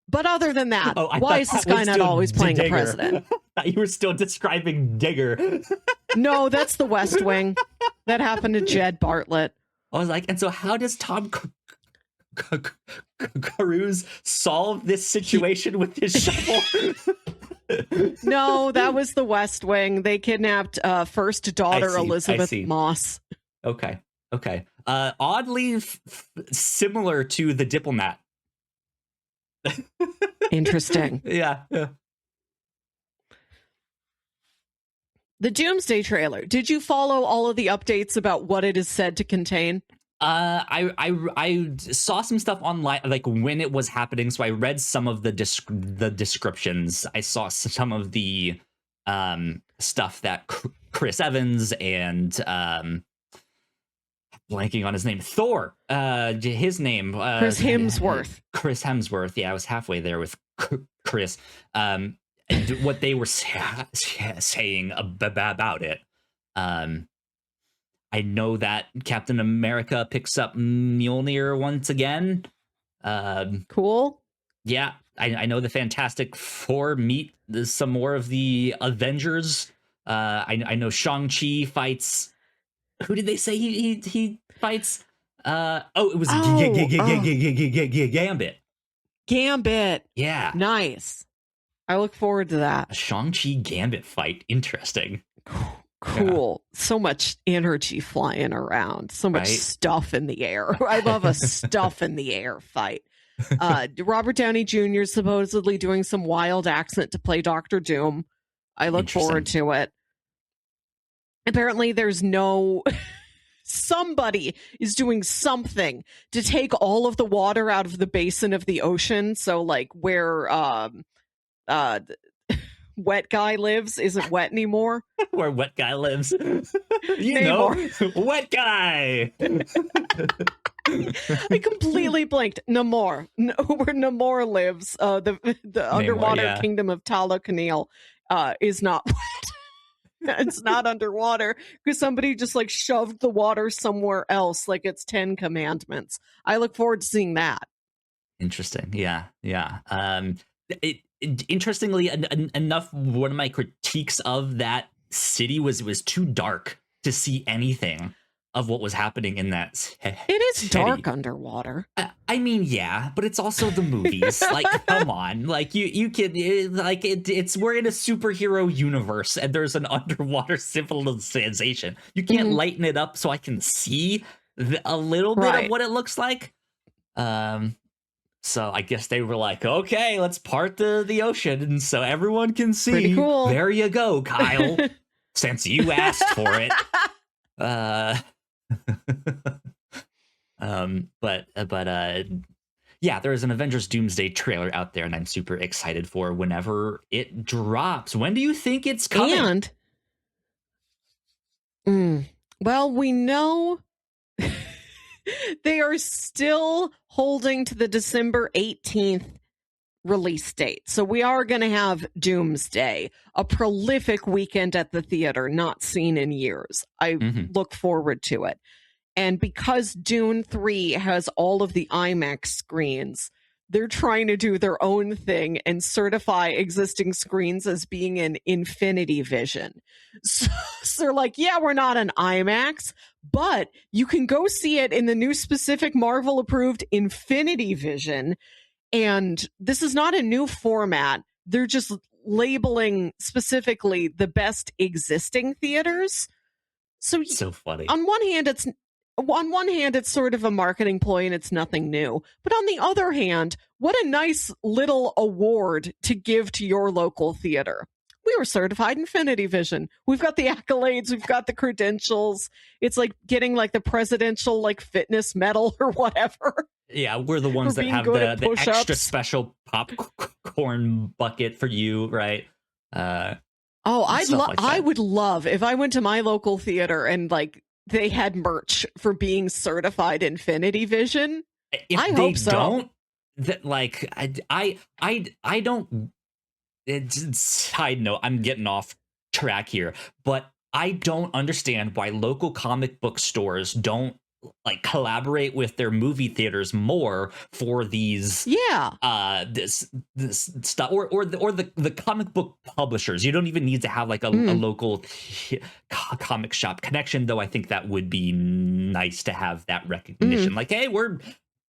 But other than that, why is this guy not always playing the president? I thought you were still describing Digger. No, that's The West Wing. That happened to Jed Bartlett. I was like, and so how does Tom Cruise solve this situation with his shovel? No, that was The West Wing. They kidnapped first daughter Elizabeth Moss. Okay. Oddly similar to The Diplomat. Interesting. Yeah. The Doomsday trailer. Did you follow all of the updates about what it is said to contain? I saw some stuff online, like when it was happening. So I read some of the descriptions. I saw some of the stuff that Chris Evans and blanking on his name, Thor. His name, Chris Hemsworth. Chris Hemsworth. Yeah, I was halfway there with Chris. What they were saying about it. I know that Captain America picks up Mjolnir once again. Cool. Yeah, I know the Fantastic Four meet some more of the Avengers. I know Shang-Chi fights. Who did they say he fights? It was Gambit. Gambit. Yeah. Nice. I look forward to that. A Shang-Chi Gambit fight. Interesting. Cool. Yeah. So much energy flying around. So much stuff in the air. I love a stuff in the air fight. Robert Downey Jr. supposedly doing some wild accent to play Dr. Doom. I look forward to it. Apparently there's no somebody is doing something to take all of the water out of the basin of the ocean. So like where wet guy lives isn't wet anymore. Where wet guy lives. Wet guy. I completely blanked. Namor. Where Namor lives, the underwater kingdom of Talakanil, is not wet. It's not underwater because somebody just like shoved the water somewhere else, like it's 10 Commandments. I look forward to seeing that. Interesting. Yeah. Interestingly enough, one of my critiques of that city was it was too dark to see anything of what was happening in that it is city. Dark underwater. I mean, yeah, but it's also the movies. Like, come on, like you can like it's we're in a superhero universe and there's an underwater civilization. You can't lighten it up so I can see a little bit of what it looks like. So I guess they were like, okay, let's part the ocean, and so everyone can see. Pretty cool. There you go, Kyle. Since you asked for it. Yeah, there is an Avengers Doomsday trailer out there, and I'm super excited for whenever it drops. When do you think it's coming? And well, we know they are still holding to the December 18th release date. So we are going to have Doomsday, a prolific weekend at the theater, not seen in years. I look forward to it. And because Dune 3 has all of the IMAX screens, they're trying to do their own thing and certify existing screens as being in Infinity Vision. So they're like, yeah, we're not an IMAX, but you can go see it in the new specific Marvel-approved Infinity Vision. And this is not a new format. They're just labeling specifically the best existing theaters. So funny. On one hand, it's sort of a marketing ploy and it's nothing new. But on the other hand, what a nice little award to give to your local theater. We were certified Infinity Vision. We've got the accolades. We've got the credentials. It's like getting like the presidential like fitness medal or whatever. Yeah, we're the ones that have the extra special popcorn bucket for you, right? I would love if I went to my local theater and like they had merch for being certified Infinity Vision. If I they hope so. Don't, that like I don't. Side note, I'm getting off track here, but I don't understand why local comic book stores don't like collaborate with their movie theaters more for these this stuff or the comic book publishers. You don't even need to have like a local comic shop connection, though I think that would be nice to have that recognition. Like, hey, we're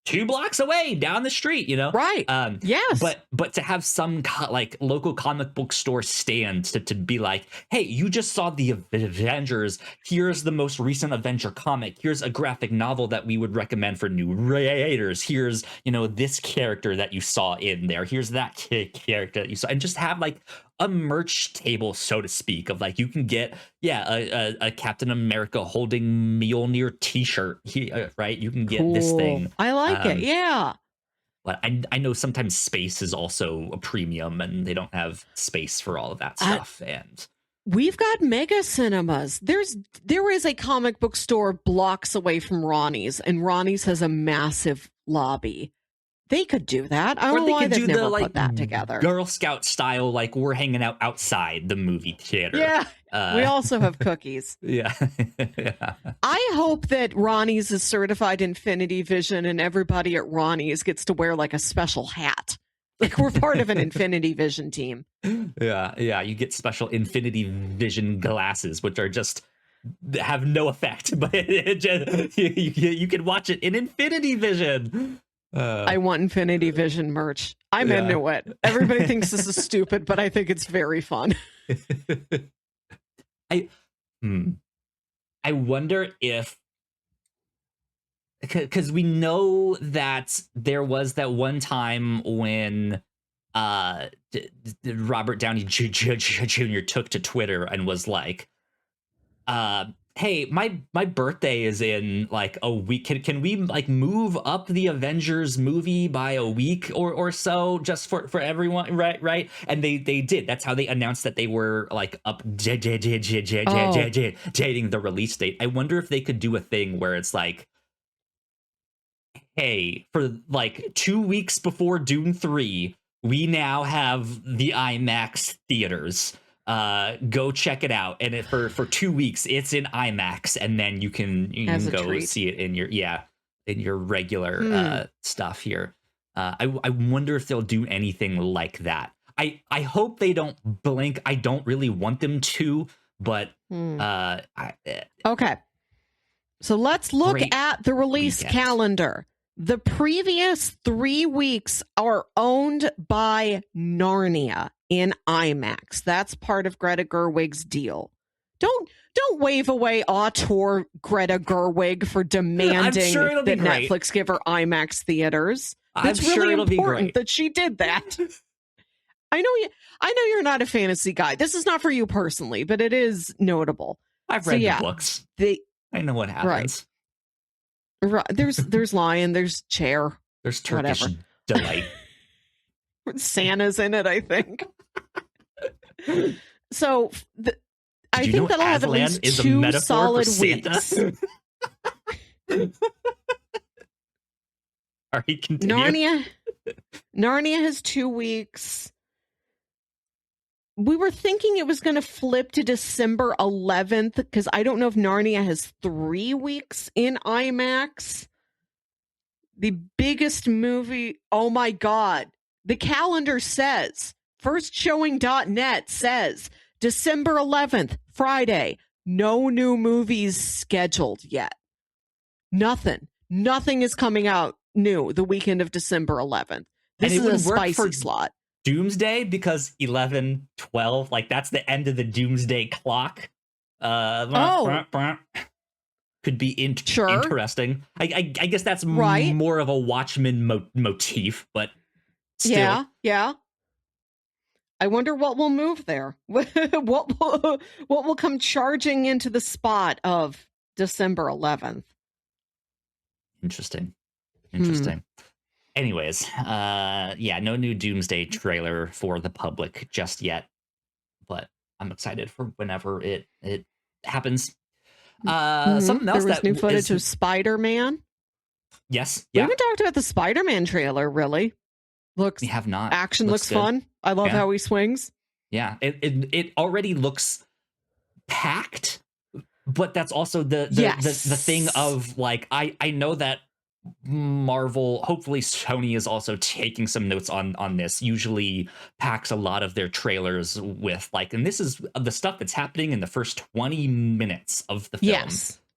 2 blocks away down the street, you know? Right. Yes. But to have some like local comic book store stand to be like, hey, you just saw the Avengers. Here's the most recent Avenger comic. Here's a graphic novel that we would recommend for new readers. Here's, this character that you saw in there. Here's that character that you saw. And just have like a merch table, so to speak, of like you can get a Captain America holding Mjolnir t-shirt, right? You can get this thing. I like it. Yeah. But I know sometimes space is also a premium and they don't have space for all of that stuff. And we've got mega cinemas. There is a comic book store blocks away from Ronnie's, and Ronnie's has a massive lobby. They could do that. I don't know why they've never put that together. Girl Scout style, like we're hanging out outside the movie theater. Yeah, we also have cookies. Yeah. I hope that Ronnie's is certified Infinity Vision and everybody at Ronnie's gets to wear like a special hat. Like we're part of an Infinity Vision team. Yeah. You get special Infinity Vision glasses, which are just have no effect, but you can watch it in Infinity Vision. I want Infinity Vision merch. I'm into it. Everybody thinks this is stupid, but I think it's very fun. I wonder if, because we know that there was that one time when Robert Downey Jr. took to Twitter and was like, hey, my birthday is in like a week. Can we like move up the Avengers movie by a week or so just for everyone, right? And they did. That's how they announced that they were like dating the release date. I wonder if they could do a thing where it's like, hey, for like 2 weeks before Dune 3, we now have the IMAX theaters. Go check it out. And for 2 weeks, it's in IMAX, and then you can go treat. see it in your regular stuff here. I wonder if they'll do anything like that. I hope they don't blink. I don't really want them to, but okay. So let's look at the release calendar. The previous 3 weeks are owned by Narnia in IMAX. That's part of Greta Gerwig's deal. Don't wave away auteur Greta Gerwig for demanding that Netflix give her IMAX theaters. It's really important that she did that. I know you're not a fantasy guy. This is not for you personally, but it is notable. I've read the books. I know what happens. Right. There's lion, there's chair, there's Turkish delight. Santa's in it, I think. So I think that'll have at least 2 solid weeks. Are you continuing? Narnia has 2 weeks. We were thinking it was going to flip to December 11th because I don't know if Narnia has 3 weeks in IMAX. The biggest movie. Oh my God. The calendar says, firstshowing.net says December 11th, Friday. No new movies scheduled yet. Nothing is coming out new the weekend of December 11th. This is a spicy slot. Doomsday, because 11, 12, like that's the end of the Doomsday clock. Could be interesting. I guess that's more of a Watchmen motif, but still. Yeah. I wonder what will move there. what will come charging into the spot of December 11th? Interesting. Anyways, no new Doomsday trailer for the public just yet, but I'm excited for whenever it happens. Something else, there was new footage of Spider-Man. Yes, we haven't talked about the Spider-Man trailer. Really, we have not. Action looks fun. I love how he swings. Yeah, it already looks packed, but that's also the thing of like I know that Marvel, hopefully Sony is also taking some notes on this, usually packs a lot of their trailers with like, and this is the stuff that's happening in the first 20 minutes of the film.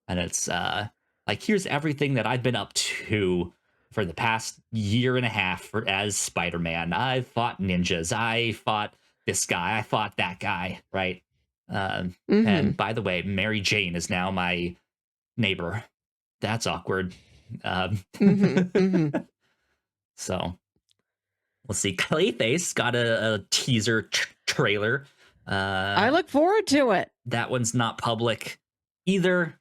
And it's like, here's everything that I've been up to for the past year and a half as Spider-Man. I fought ninjas, I fought this guy, I fought that guy, right? And by the way, Mary Jane is now my neighbor. That's awkward. So we'll see. Clayface got a teaser trailer. I look forward to it. That one's not public either.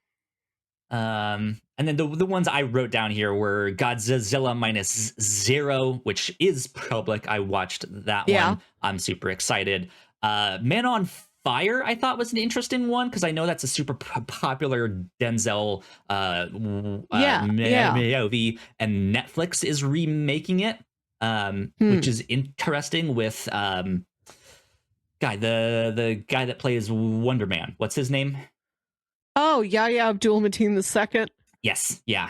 And then the ones I wrote down here were Godzilla Minus Zero, which is public. I watched that one. I'm super excited. Man on Fire, I thought, was an interesting one because I know that's a super popular Denzel movie, and Netflix is remaking it, which is interesting with the guy that plays Wonder Man. What's his name? Oh, Yahya Abdul-Mateen II. Yes, yeah.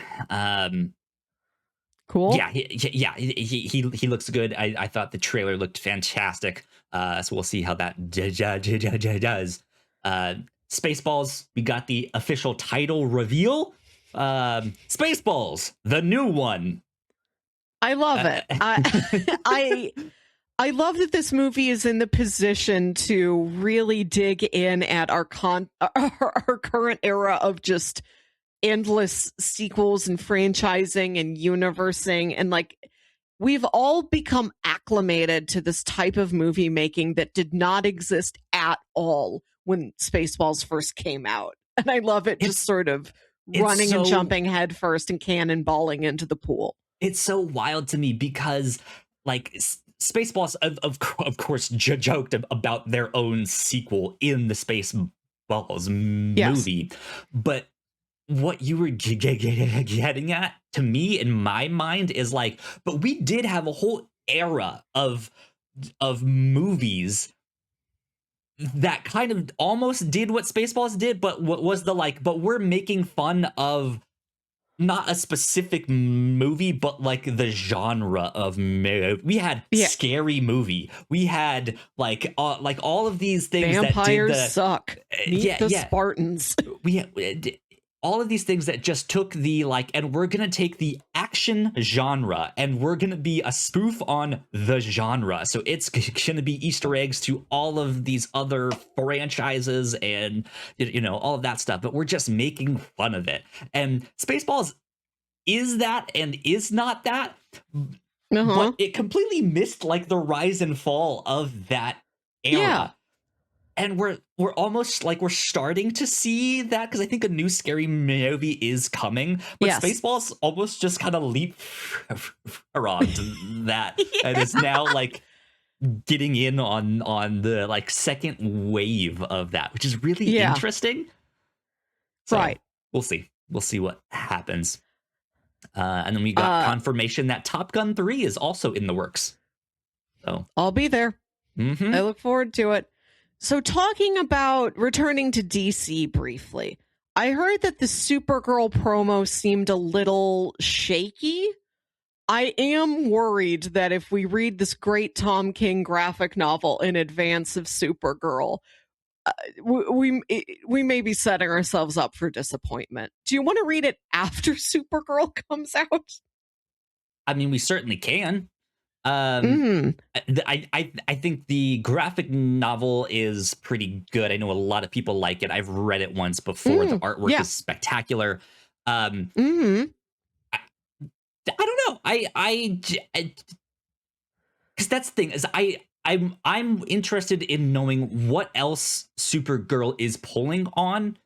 Cool. Yeah, he looks good. I thought the trailer looked fantastic. So we'll see how that does. Spaceballs, we got the official title reveal. Spaceballs, the new one. I love it. I love that this movie is in the position to really dig in at our current era of just endless sequels and franchising and universing, and like we've all become acclimated to this type of movie making that did not exist at all when Spaceballs first came out. And I love it just sort of running and jumping headfirst and cannonballing into the pool. It's so wild to me because, like, Spaceballs, of course, joked about their own sequel in the Spaceballs movie. But what you were getting at, to me, in my mind, is like, but we did have a whole era of movies that kind of almost did what Spaceballs did, but what was the like, but we're making fun of not a specific movie, but like the genre of movie. We had Scary Movie. We had like all of these things. Vampires that did suck. Meet the Spartans. We all of these things that just took the like, and we're gonna take the action genre and we're gonna be a spoof on the genre. So it's gonna be Easter eggs to all of these other franchises and all of that stuff. But we're just making fun of it. And Spaceballs is that and is not that. But it completely missed like the rise and fall of that era. Yeah. And we're almost like we're starting to see that, because I think a new Scary Movie is coming. But Spaceballs almost just kind of leap around that and is now like getting in on the like second wave of that, which is really interesting. So right. We'll see what happens. And then we got confirmation that Top Gun 3 is also in the works. So I'll be there. I look forward to it. So talking about returning to DC briefly, I heard that the Supergirl promo seemed a little shaky. I am worried that if we read this great Tom King graphic novel in advance of Supergirl, we may be setting ourselves up for disappointment. Do you want to read it after Supergirl comes out? I mean, we certainly can. I think the graphic novel is pretty good. I know a lot of people like it. I've read it once before. The artwork is spectacular. I don't know. I because that's the thing, is I'm interested in knowing what else Supergirl is pulling on.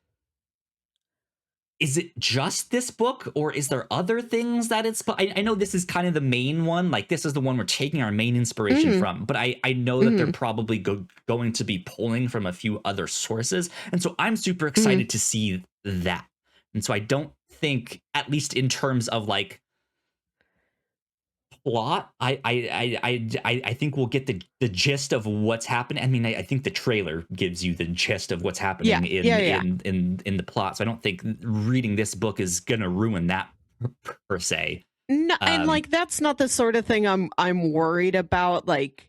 Is it just this book, or is there other things that it's... I know this is kind of the main one. Like, this is the one we're taking our main inspiration from. But I know that they're probably going to be pulling from a few other sources. And so I'm super excited to see that. And so I don't think, at least in terms of, like, plot, I think we'll get the gist of what's happening. I mean, I think the trailer gives you the gist of what's happening in the plot. So I don't think reading this book is gonna ruin that per se. No, and like that's not the sort of thing I'm worried about. Like,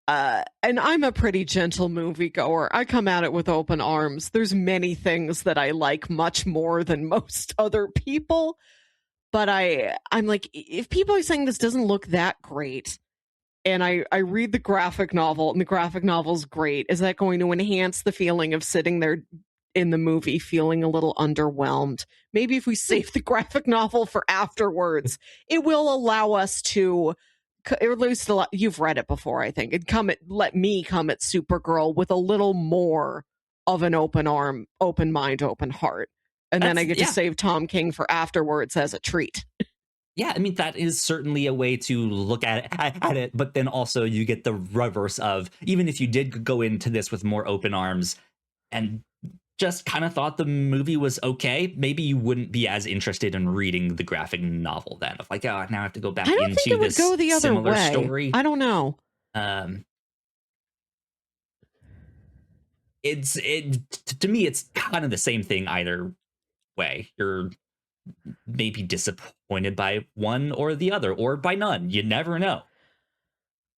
and I'm a pretty gentle moviegoer. I come at it with open arms. There's many things that I like much more than most other people. But I'm like, if people are saying this doesn't look that great, and I read the graphic novel, and the graphic novel's great, is that going to enhance the feeling of sitting there in the movie feeling a little underwhelmed? Maybe if we save the graphic novel for afterwards, it will allow us to, or at least you've read it before, I think, and let me come at Supergirl with a little more of an open arm, open mind, open heart. And then I get to save Tom King for afterwards as a treat. Yeah, I mean, that is certainly a way to look at it. But then also you get the reverse of, even if you did go into this with more open arms and just kind of thought the movie was okay, maybe you wouldn't be as interested in reading the graphic novel then. Of like, oh, now I have to go back into think it this would go the other similar way. story. I don't know. To me, it's kind of the same thing either way. You're maybe disappointed by one or the other, or by none. You never know.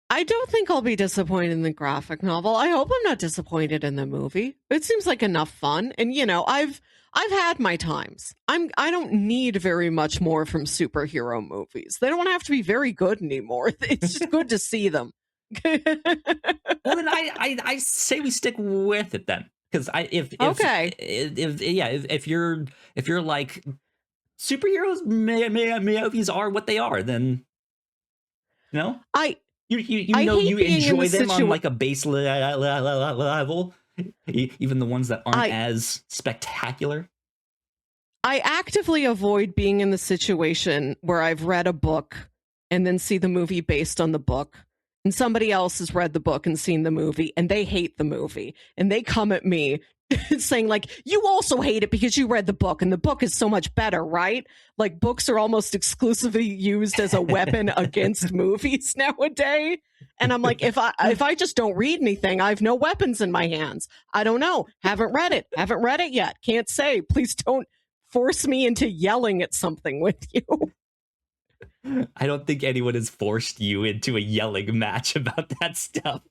I don't think I'll be disappointed in the graphic novel. I hope I'm not disappointed in the movie. It seems like enough fun, and I've had my times. I don't need very much more from superhero movies. They don't have to be very good anymore. It's just good to see them. Well, then I say we stick with it then. Because if you're like, superheroes movies are what they are, then you enjoy them on like a base level. Even the ones that aren't I as spectacular. I actively avoid being in the situation where I've read a book and then see the movie based on the book, and somebody else has read the book and seen the movie and they hate the movie and they come at me saying like, you also hate it because you read the book and the book is so much better, right? Like books are almost exclusively used as a weapon against movies nowadays. And I'm like, if I just don't read anything, I have no weapons in my hands. I don't know. Haven't read it yet. Can't say. Please don't force me into yelling at something with you. I don't think anyone has forced you into a yelling match about that stuff.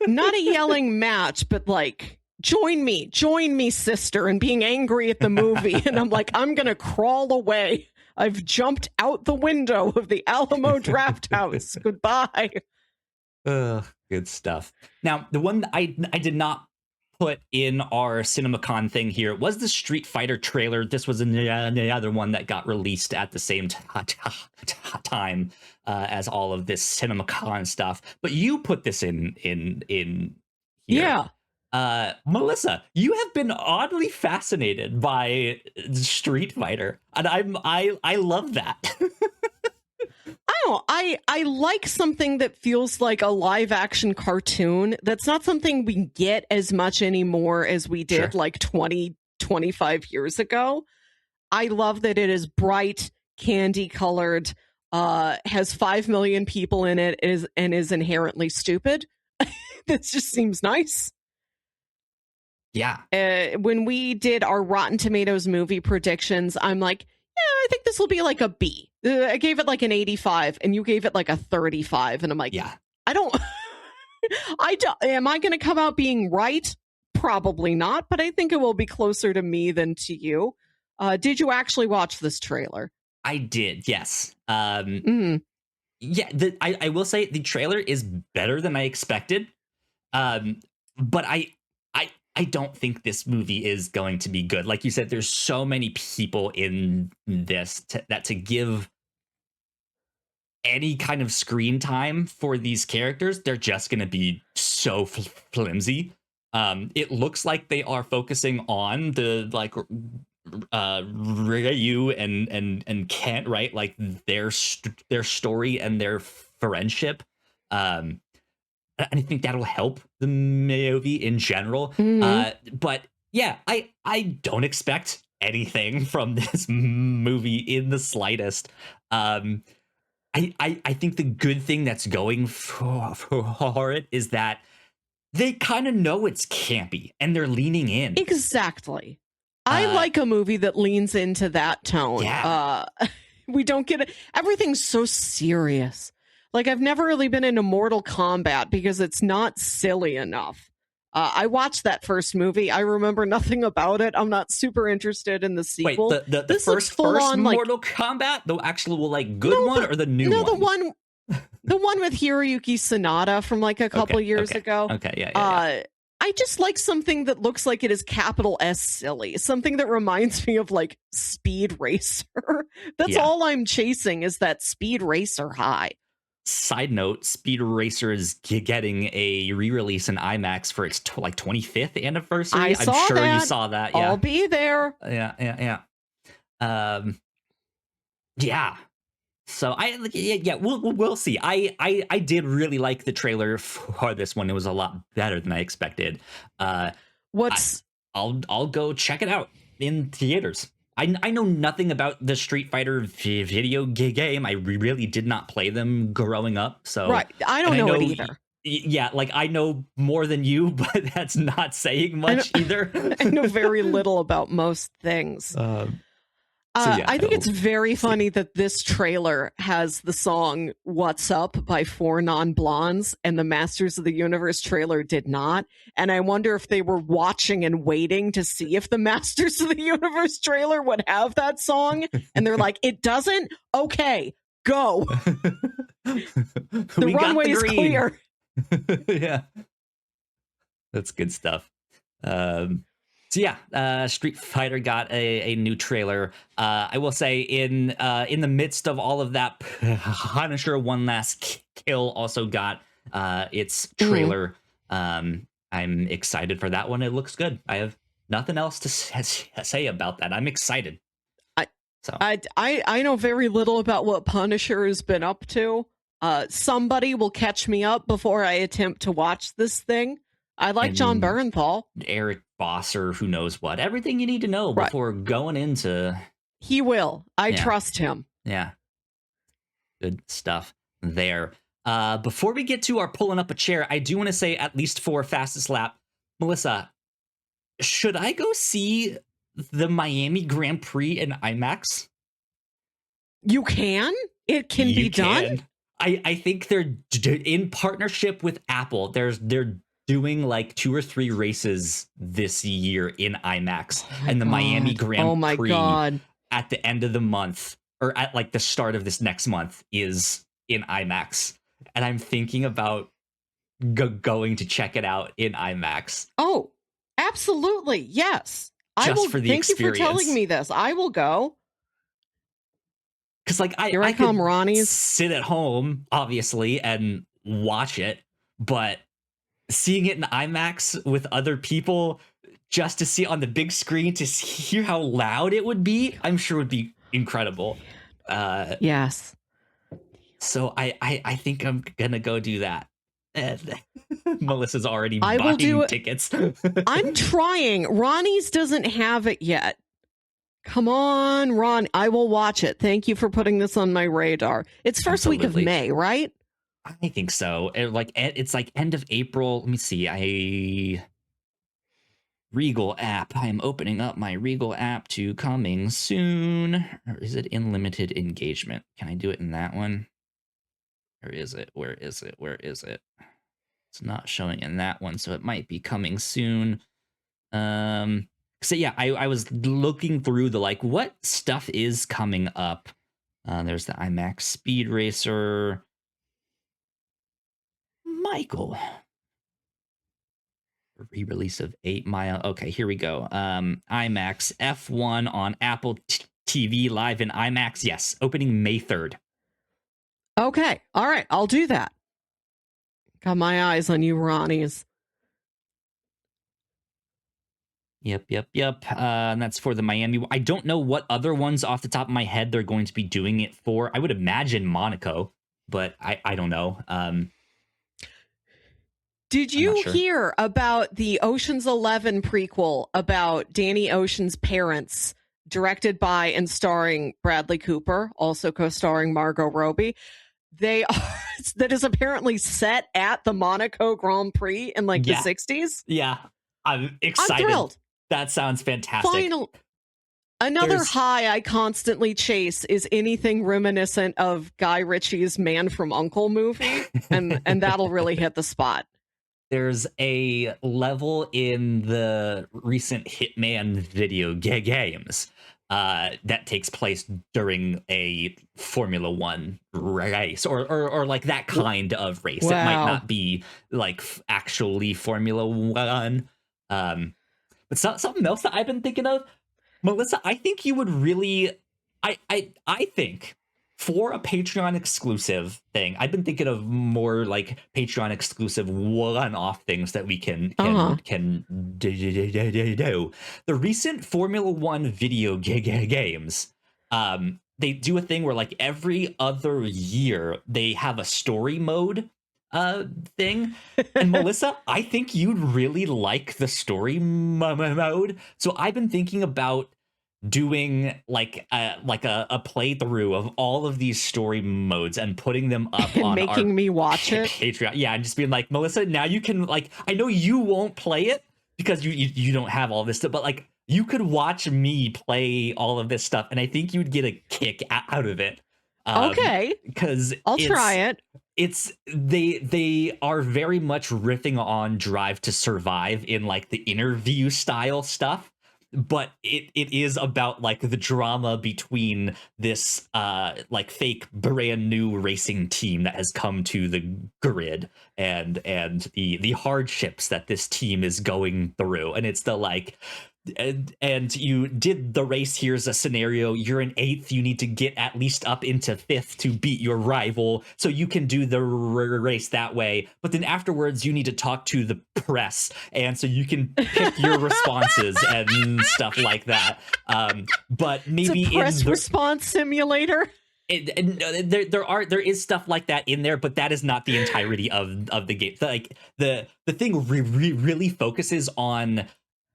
Not a yelling match, but like, join me, sister, and being angry at the movie. And I'm like, I'm going to crawl away. I've jumped out the window of the Alamo Draft House. Goodbye. Good stuff. Now, the one that I did not put in our CinemaCon thing here was the Street Fighter trailer. This was another one that got released at the same time as all of this CinemaCon stuff. But you put this in here. Yeah. Melissa, you have been oddly fascinated by Street Fighter, and I love that. I like something that feels like a live action cartoon. That's not something we get as much anymore as we did like 20, 25 years ago. I love that it is bright, candy colored, has 5 million people in it, and is inherently stupid. This just seems nice. Yeah. When we did our Rotten Tomatoes movie predictions, I'm like, yeah, I think this will be like a B. I gave it like an 85, and you gave it like a 35, and I'm like, yeah, I don't. Am I going to come out being right? Probably not, but I think it will be closer to me than to you. Did you actually watch this trailer? I did. Yes. Yeah. I will say the trailer is better than I expected. But I don't think this movie is going to be good. Like you said, there's so many people in this that to give any kind of screen time for these characters, they're just going to be so flimsy. It looks like they are focusing on the like Ryu and Kent, right? Like their story and their friendship. I think that'll help the movie in general. But yeah, I don't expect anything from this movie in the slightest. I think the good thing that's going for it is that they kind of know it's campy and they're leaning in. Exactly. I like a movie that leans into that tone. Yeah. We don't get it. Everything's so serious. Like, I've never really been into Mortal Kombat because it's not silly enough. I watched that first movie. I remember nothing about it. I'm not super interested in the sequel. Wait, the first Mortal Kombat? The actual, like, good one or the new one? The one with Hiroyuki Sanada from, like, a couple years ago. Okay, yeah. I just like something that looks like it is capital S silly. Something that reminds me of, like, Speed Racer. That's all I'm chasing is that Speed Racer high. Side note, Speed Racer is getting a re-release in IMAX for its 25th anniversary. I'm sure you saw that. Yeah. I'll be there. Yeah. Yeah. So we'll see. I did really like the trailer for this one. It was a lot better than I expected. I'll go check it out in theaters. I know nothing about the Street Fighter video game. I really did not play them growing up. So right, I don't know it either. Yeah, like I know more than you, but that's not saying much either. I know very little about most things. I think it's very funny that this trailer has the song What's Up by 4 Non-Blondes and the Masters of the Universe trailer did not. And I wonder if they were watching and waiting to see if the Masters of the Universe trailer would have that song. And they're like, it doesn't? Okay, go. The runway is clear. Yeah. That's good stuff. So yeah, Street Fighter got a new trailer. I will say in the midst of all of that, Punisher One Last Kill also got its trailer. I'm excited for that one. It looks good. I have nothing else to say about that. I'm excited. I, So I know very little about what Punisher has been up to. Somebody will catch me up before I attempt to watch this thing. I like John Bernthal. Eric Boss, or who knows what. Everything you need to know Right. before going into... He will. I trust him. Yeah. Good stuff there. Before we get to our pulling up a chair, I do want to say, at least for Fastest Lap, Melissa, should I go see the Miami Grand Prix in IMAX? You can? It can be done? I think they're in partnership with Apple. They're doing like 2 or 3 races this year in IMAX, and the Miami Grand Prix at the end of the month, or at like the start of this next month, is in IMAX. And I'm thinking about going to check it out in IMAX. Oh, absolutely. Yes. Just I will. for the Thank experience. You for telling me this. I will go. Because like Here I come, Ronnie's. Sit at home, obviously, and watch it, but seeing it in IMAX with other people, just to see it on the big screen, to hear how loud it would be, I'm sure would be incredible. Yes. So I think I'm gonna go do that. And Melissa's already buying tickets. I'm trying. Ronnie's doesn't have it yet. Come on, Ron. I will watch it. Thank you for putting this on my radar. It's first week of May, right? I think so. It's like end of April. Let me see. Regal app. I'm opening up my Regal app to coming soon. Or is it in limited engagement? Can I do it in that one? Where is it? Where is it? Where is it? It's not showing in that one, so it might be coming soon. So yeah, I was looking through the like what stuff is coming up. There's the IMAX Speed Racer. Michael. Re-release of 8 Mile. Okay, here we go. IMAX F1 on Apple TV live in IMAX. Yes, opening May 3rd. Okay, all right, I'll do that. Got my eyes on you, Ronnie's. Yep. And that's for the Miami. I don't know what other ones off the top of my head they're going to be doing it for. I would imagine Monaco, but I don't know. Did you hear about the Ocean's 11 prequel about Danny Ocean's parents, directed by and starring Bradley Cooper, also co-starring Margot Robbie? That is apparently set at the Monaco Grand Prix in like the 60s. Yeah, I'm excited. I'm thrilled. That sounds fantastic. Another high I constantly chase is anything reminiscent of Guy Ritchie's Man from U.N.C.L.E. movie, and that'll really hit the spot. There's a level in the recent Hitman video games that takes place during a Formula One race, or like that kind of race. Wow. It might not be like actually Formula One. But something else that I've been thinking of, Melissa, I think you would really, I think for a Patreon exclusive thing, I've been thinking of more like Patreon exclusive one-off things that we can do. The recent Formula One video games, they do a thing where like every other year they have a story mode thing. And Melissa, I think you'd really like the story mode. So I've been thinking about doing like a playthrough of all of these story modes and putting them up and on making me watch it. Patreon. Yeah, and just being like, Melissa, now you can, like, I know you won't play it because you don't have all this stuff, but like you could watch me play all of this stuff, and I think you'd get a kick out of it. Okay, because I'll try it. They are very much riffing on Drive to Survive in like the interview style stuff, but it is about like the drama between this like fake brand new racing team that has come to the grid and the hardships that this team is going through. And it's the like and you did the race. Here's a scenario: you're in 8th, you need to get at least up into 5th to beat your rival, so you can do the race that way. But then afterwards you need to talk to the press, and so you can pick your responses and stuff like that. But maybe it's a press in the response simulator. There is stuff like that in there, but that is not the entirety of the game. Like the thing really focuses on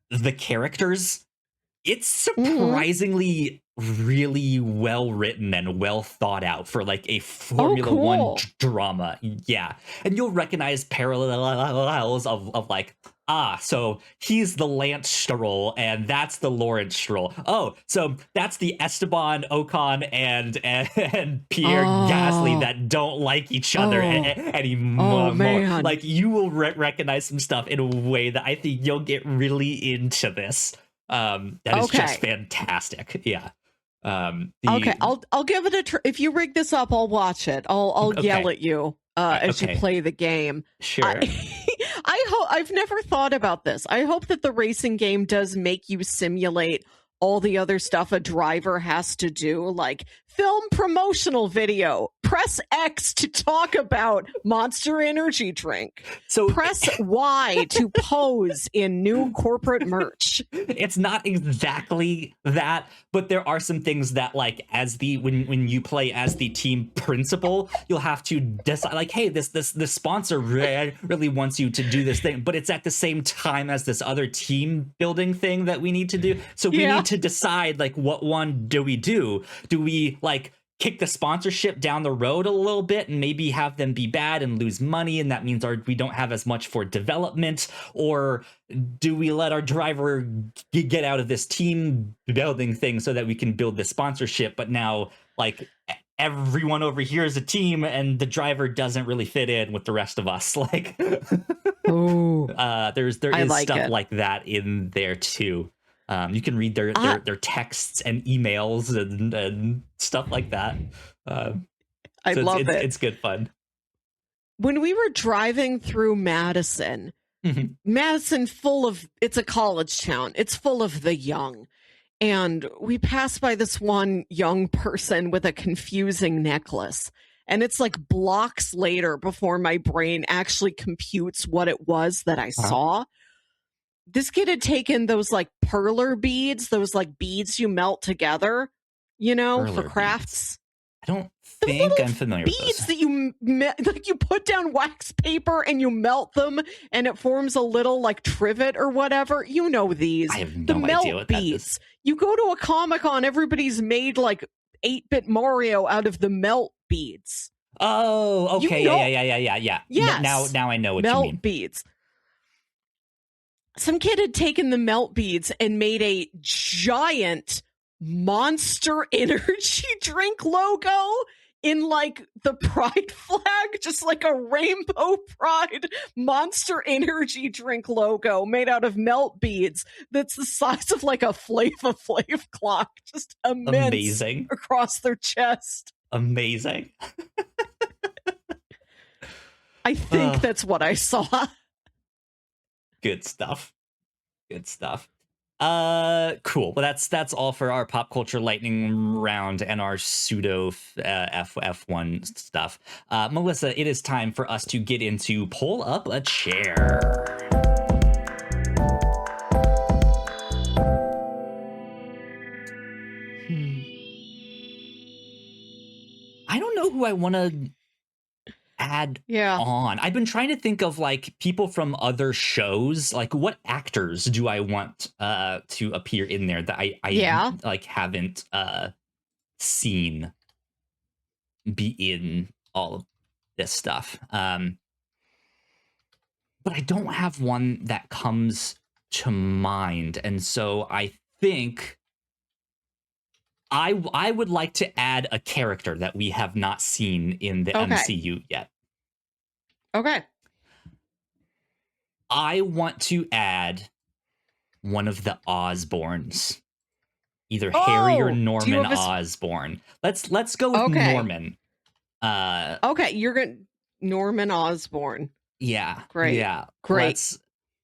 the characters. It's surprisingly really well written and well thought out for like a Formula One drama. Yeah, and you'll recognize parallels of like, so he's the Lance Stroll and that's the Lawrence Stroll. Oh, so that's the Esteban Ocon and Pierre Gasly that don't like each other anymore. Man. Like you will recognize some stuff in a way that I think you'll get really into this. That is just fantastic. Yeah. Okay, I'll give it a if you rig this up, I'll watch it. I'll yell at you as you play the game. Sure. I hope I've never thought about this. I hope that the racing game does make you simulate all the other stuff a driver has to do, like film promotional video, press X to talk about Monster Energy drink, so press Y to pose in new corporate merch. It's not exactly that, but there are some things that, like, as the when you play as the team principal, you'll have to decide, like, hey, this sponsor really wants you to do this thing, but it's at the same time as this other team building thing that we need to do. So we need to decide, like, what one do we do? Do we like kick the sponsorship down the road a little bit and maybe have them be bad and lose money, and that means we don't have as much for development? Or do we let our driver get out of this team building thing so that we can build the sponsorship, but now like everyone over here is a team and the driver doesn't really fit in with the rest of us? Like there is stuff like that in there too. You can read their texts and emails and stuff like that. I love it. It's good fun. When we were driving through Madison, Madison it's a college town. It's full of the young. And we passed by this one young person with a confusing necklace. And it's like blocks later before my brain actually computes what it was that I saw. This kid had taken those like perler beads, those like beads you melt together, perler for crafts. Beads. I don't think I'm familiar with those. Beads that you put down wax paper and you melt them and it forms a little like trivet or whatever. You know these. I have no idea what beads. That is. You go to a Comic-Con, everybody's made like 8-bit Mario out of the melt beads. Oh, okay. Yeah. Yes. Now I know what you mean. Melt beads. Some kid had taken the melt beads and made a giant Monster Energy drink logo in like the pride flag, just like a rainbow pride Monster Energy drink logo made out of melt beads that's the size of like a Flava Flav clock, just immense. Amazing. Across their chest. Amazing. I think that's what I saw. Good stuff. Cool. Well, that's all for our pop culture lightning round and our pseudo F1 stuff. Melissa, it is time for us to get into Pull Up a Chair. I don't know who I want to add on. I've been trying to think of like people from other shows, like what actors do I want to appear in there that I like haven't seen be in all of this stuff. But I don't have one that comes to mind, and so I think I would like to add a character that we have not seen in the MCU yet. Okay. I want to add one of the Osborns. Either Harry or Norman Osborn. Let's go with Norman. Okay, you're going Norman Osborn. Yeah. Great. Yeah. Great.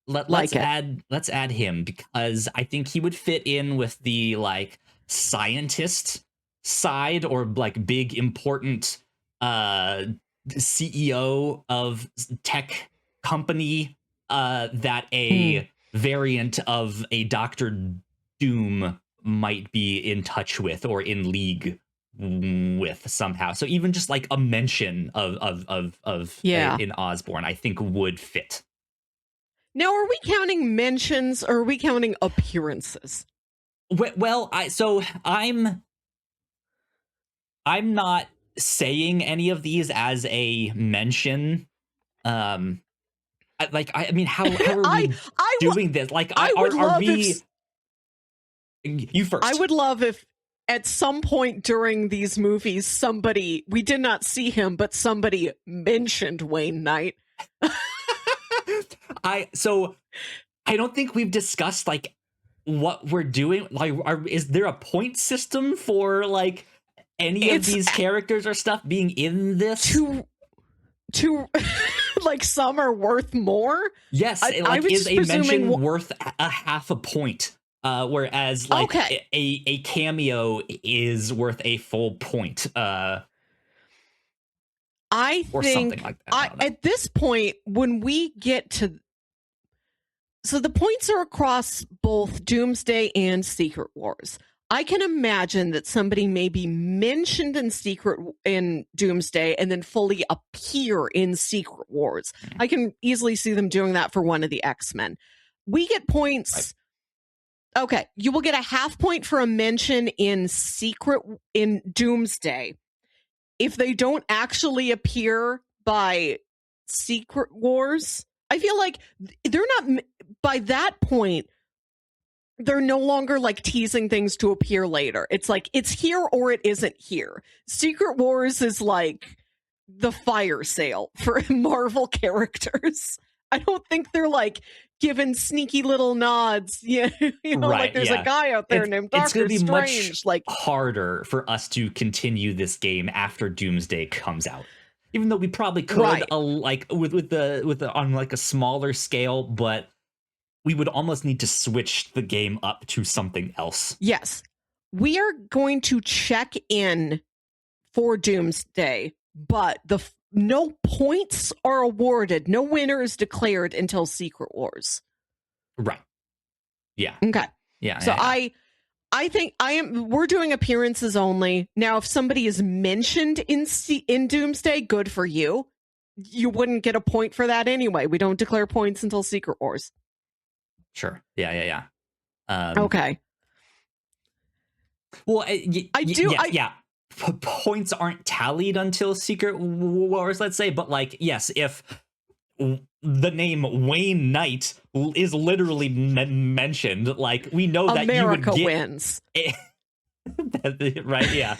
let's add him, because I think he would fit in with the like scientist side, or like big important CEO of tech company that a variant of a Doctor Doom might be in touch with or in league with somehow. So even just like a mention of in Osborn, I think would fit. Now, are we counting mentions or are we counting appearances? Well, I'm not saying any of these as a mention. I mean, how are we doing this? Like, are we? You first. I would love if at some point during these movies, we did not see him, but somebody mentioned Wayne Knight. I don't think we've discussed like what we're doing. Like, is there a point system for like any of these characters or stuff being in this? To like, some are worth more. Yes, I was is a mention worth a half a point, whereas like a cameo is worth a full point. I or think something like that. At this point, when we get to, so the points are across both Doomsday and Secret Wars. I can imagine that somebody may be mentioned in Doomsday and then fully appear in Secret Wars. I can easily see them doing that for one of the X-Men. We get points. Right. Okay, you will get a half point for a mention in Doomsday if they don't actually appear by Secret Wars. I feel like they're not, by that point, they're no longer like teasing things to appear later. It's like, it's here or it isn't here. Secret Wars is like the fire sale for Marvel characters. I don't think they're like giving sneaky little nods. Yeah, like there's a guy out there named Doctor Strange. It's going to be much like harder for us to continue this game after Doomsday comes out. Even though we probably could, like with the on like a smaller scale, but we would almost need to switch the game up to something else. Yes, we are going to check in for Doomsday, but no points are awarded. No winner is declared until Secret Wars. Right. Yeah. Okay. Yeah. So I think we're doing appearances only. Now, if somebody is mentioned in Doomsday, good for you. You wouldn't get a point for that anyway. We don't declare points until Secret Wars. Sure. Yeah. Okay. Well, points aren't tallied until Secret Wars, let's say, but like, yes, if the name Wayne Knight is literally mentioned, like, we know that America you would get wins. Right, yeah.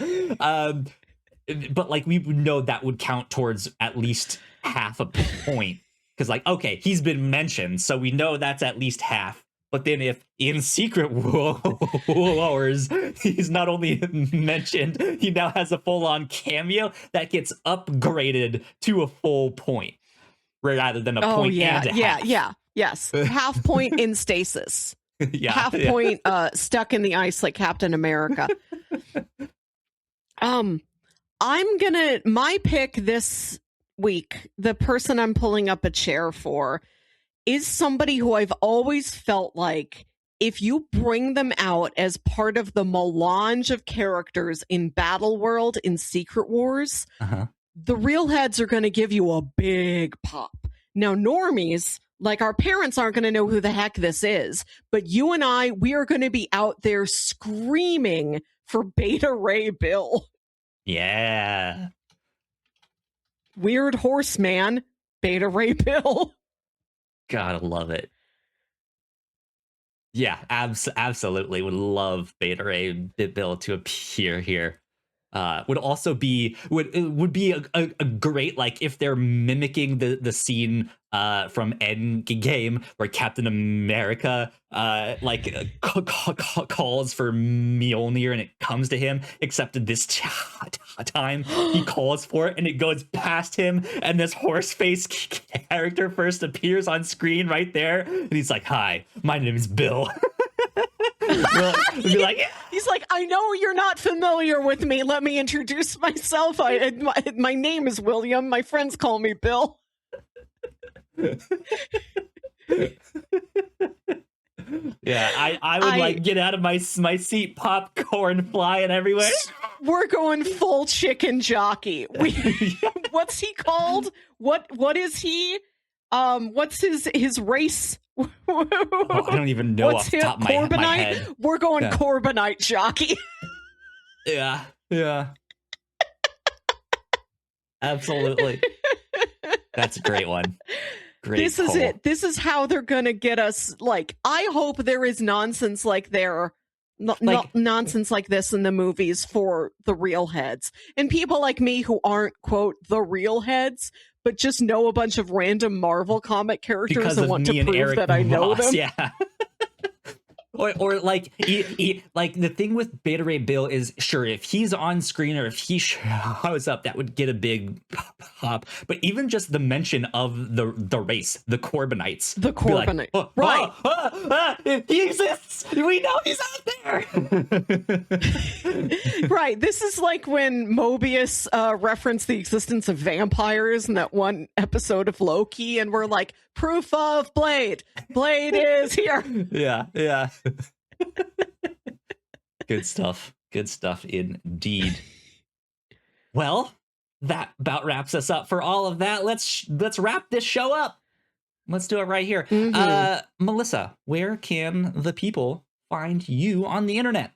But like, we know that would count towards at least half a point, because like, okay, he's been mentioned, so we know that's at least half. But then if in Secret Wars, he's not only mentioned, he now has a full-on cameo, that gets upgraded to a full point rather than a point and a half. Yes. Half point in stasis. Half point stuck in the ice like Captain America. My pick this week, the person I'm pulling up a chair for, is somebody who I've always felt like if you bring them out as part of the melange of characters in Battle World in Secret Wars, the real heads are going to give you a big pop. Now, normies, like our parents, aren't going to know who the heck this is, but you and I, we are going to be out there screaming for Beta Ray Bill. Yeah. Weird Horseman, Beta Ray Bill. Gotta love it. Yeah, absolutely would love Beta Ray Bill to appear here. would also be would be a great, like, if they're mimicking the scene from Endgame where Captain America calls for Mjolnir and it comes to him, except this time he calls for it and it goes past him, and this horse face character first appears on screen right there, and he's like, "Hi, my name is Bill." Be like, yeah. He's like, I know you're not familiar with me. Let me introduce myself. My name is William. My friends call me Bill. Yeah, I would like get out of my seat, popcorn flying everywhere. We're going full chicken jockey. What's he called? What is he? What's his race? I don't even know off the top of my head. We're going Corbinite jockey. Yeah. Absolutely. That's a great one. Great. This is it. This is how they're gonna get us. Like, I hope there is nonsense like nonsense like this in the movies for the real heads and people like me who aren't, quote, the real heads, but just know a bunch of random Marvel comic characters and want to prove that I know them. Yeah. Or like, like the thing with Beta Ray Bill is, sure, if he's on screen or if he shows up, that would get a big pop. But even just the mention of the race, the Corbinites, like, right? He exists. We know he's out there. Right. This is like when Mobius referenced the existence of vampires in that one episode of Loki, and we're like, proof of Blade. Blade is here. Yeah. Good stuff indeed. Well, that about wraps us up for all of that. Let's wrap this show up. Let's do it right here. Melissa, where can the people find you on the internet?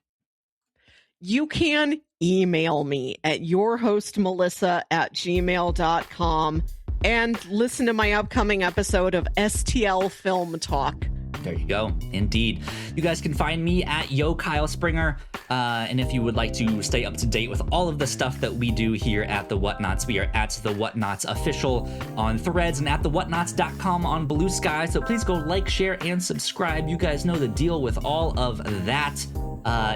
You can email me at yourhostmelissa@gmail.com and listen to my upcoming episode of STL Film Talk. There you go. Indeed. You guys can find me at Yo Kyle Springer. And if you would like to stay up to date with all of the stuff that we do here at the Whatnauts, we are at the Whatnauts Official on Threads and at thewhatnauts.com on Blue Sky. So please go like, share, and subscribe. You guys know the deal with all of that.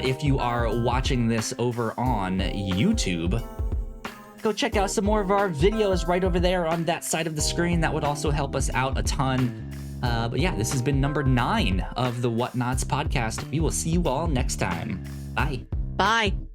If you are watching this over on YouTube, go check out some more of our videos right over there on that side of the screen. That would also help us out a ton. But yeah, this has been number 9 of the Whatnauts podcast. We will see you all next time. Bye. Bye.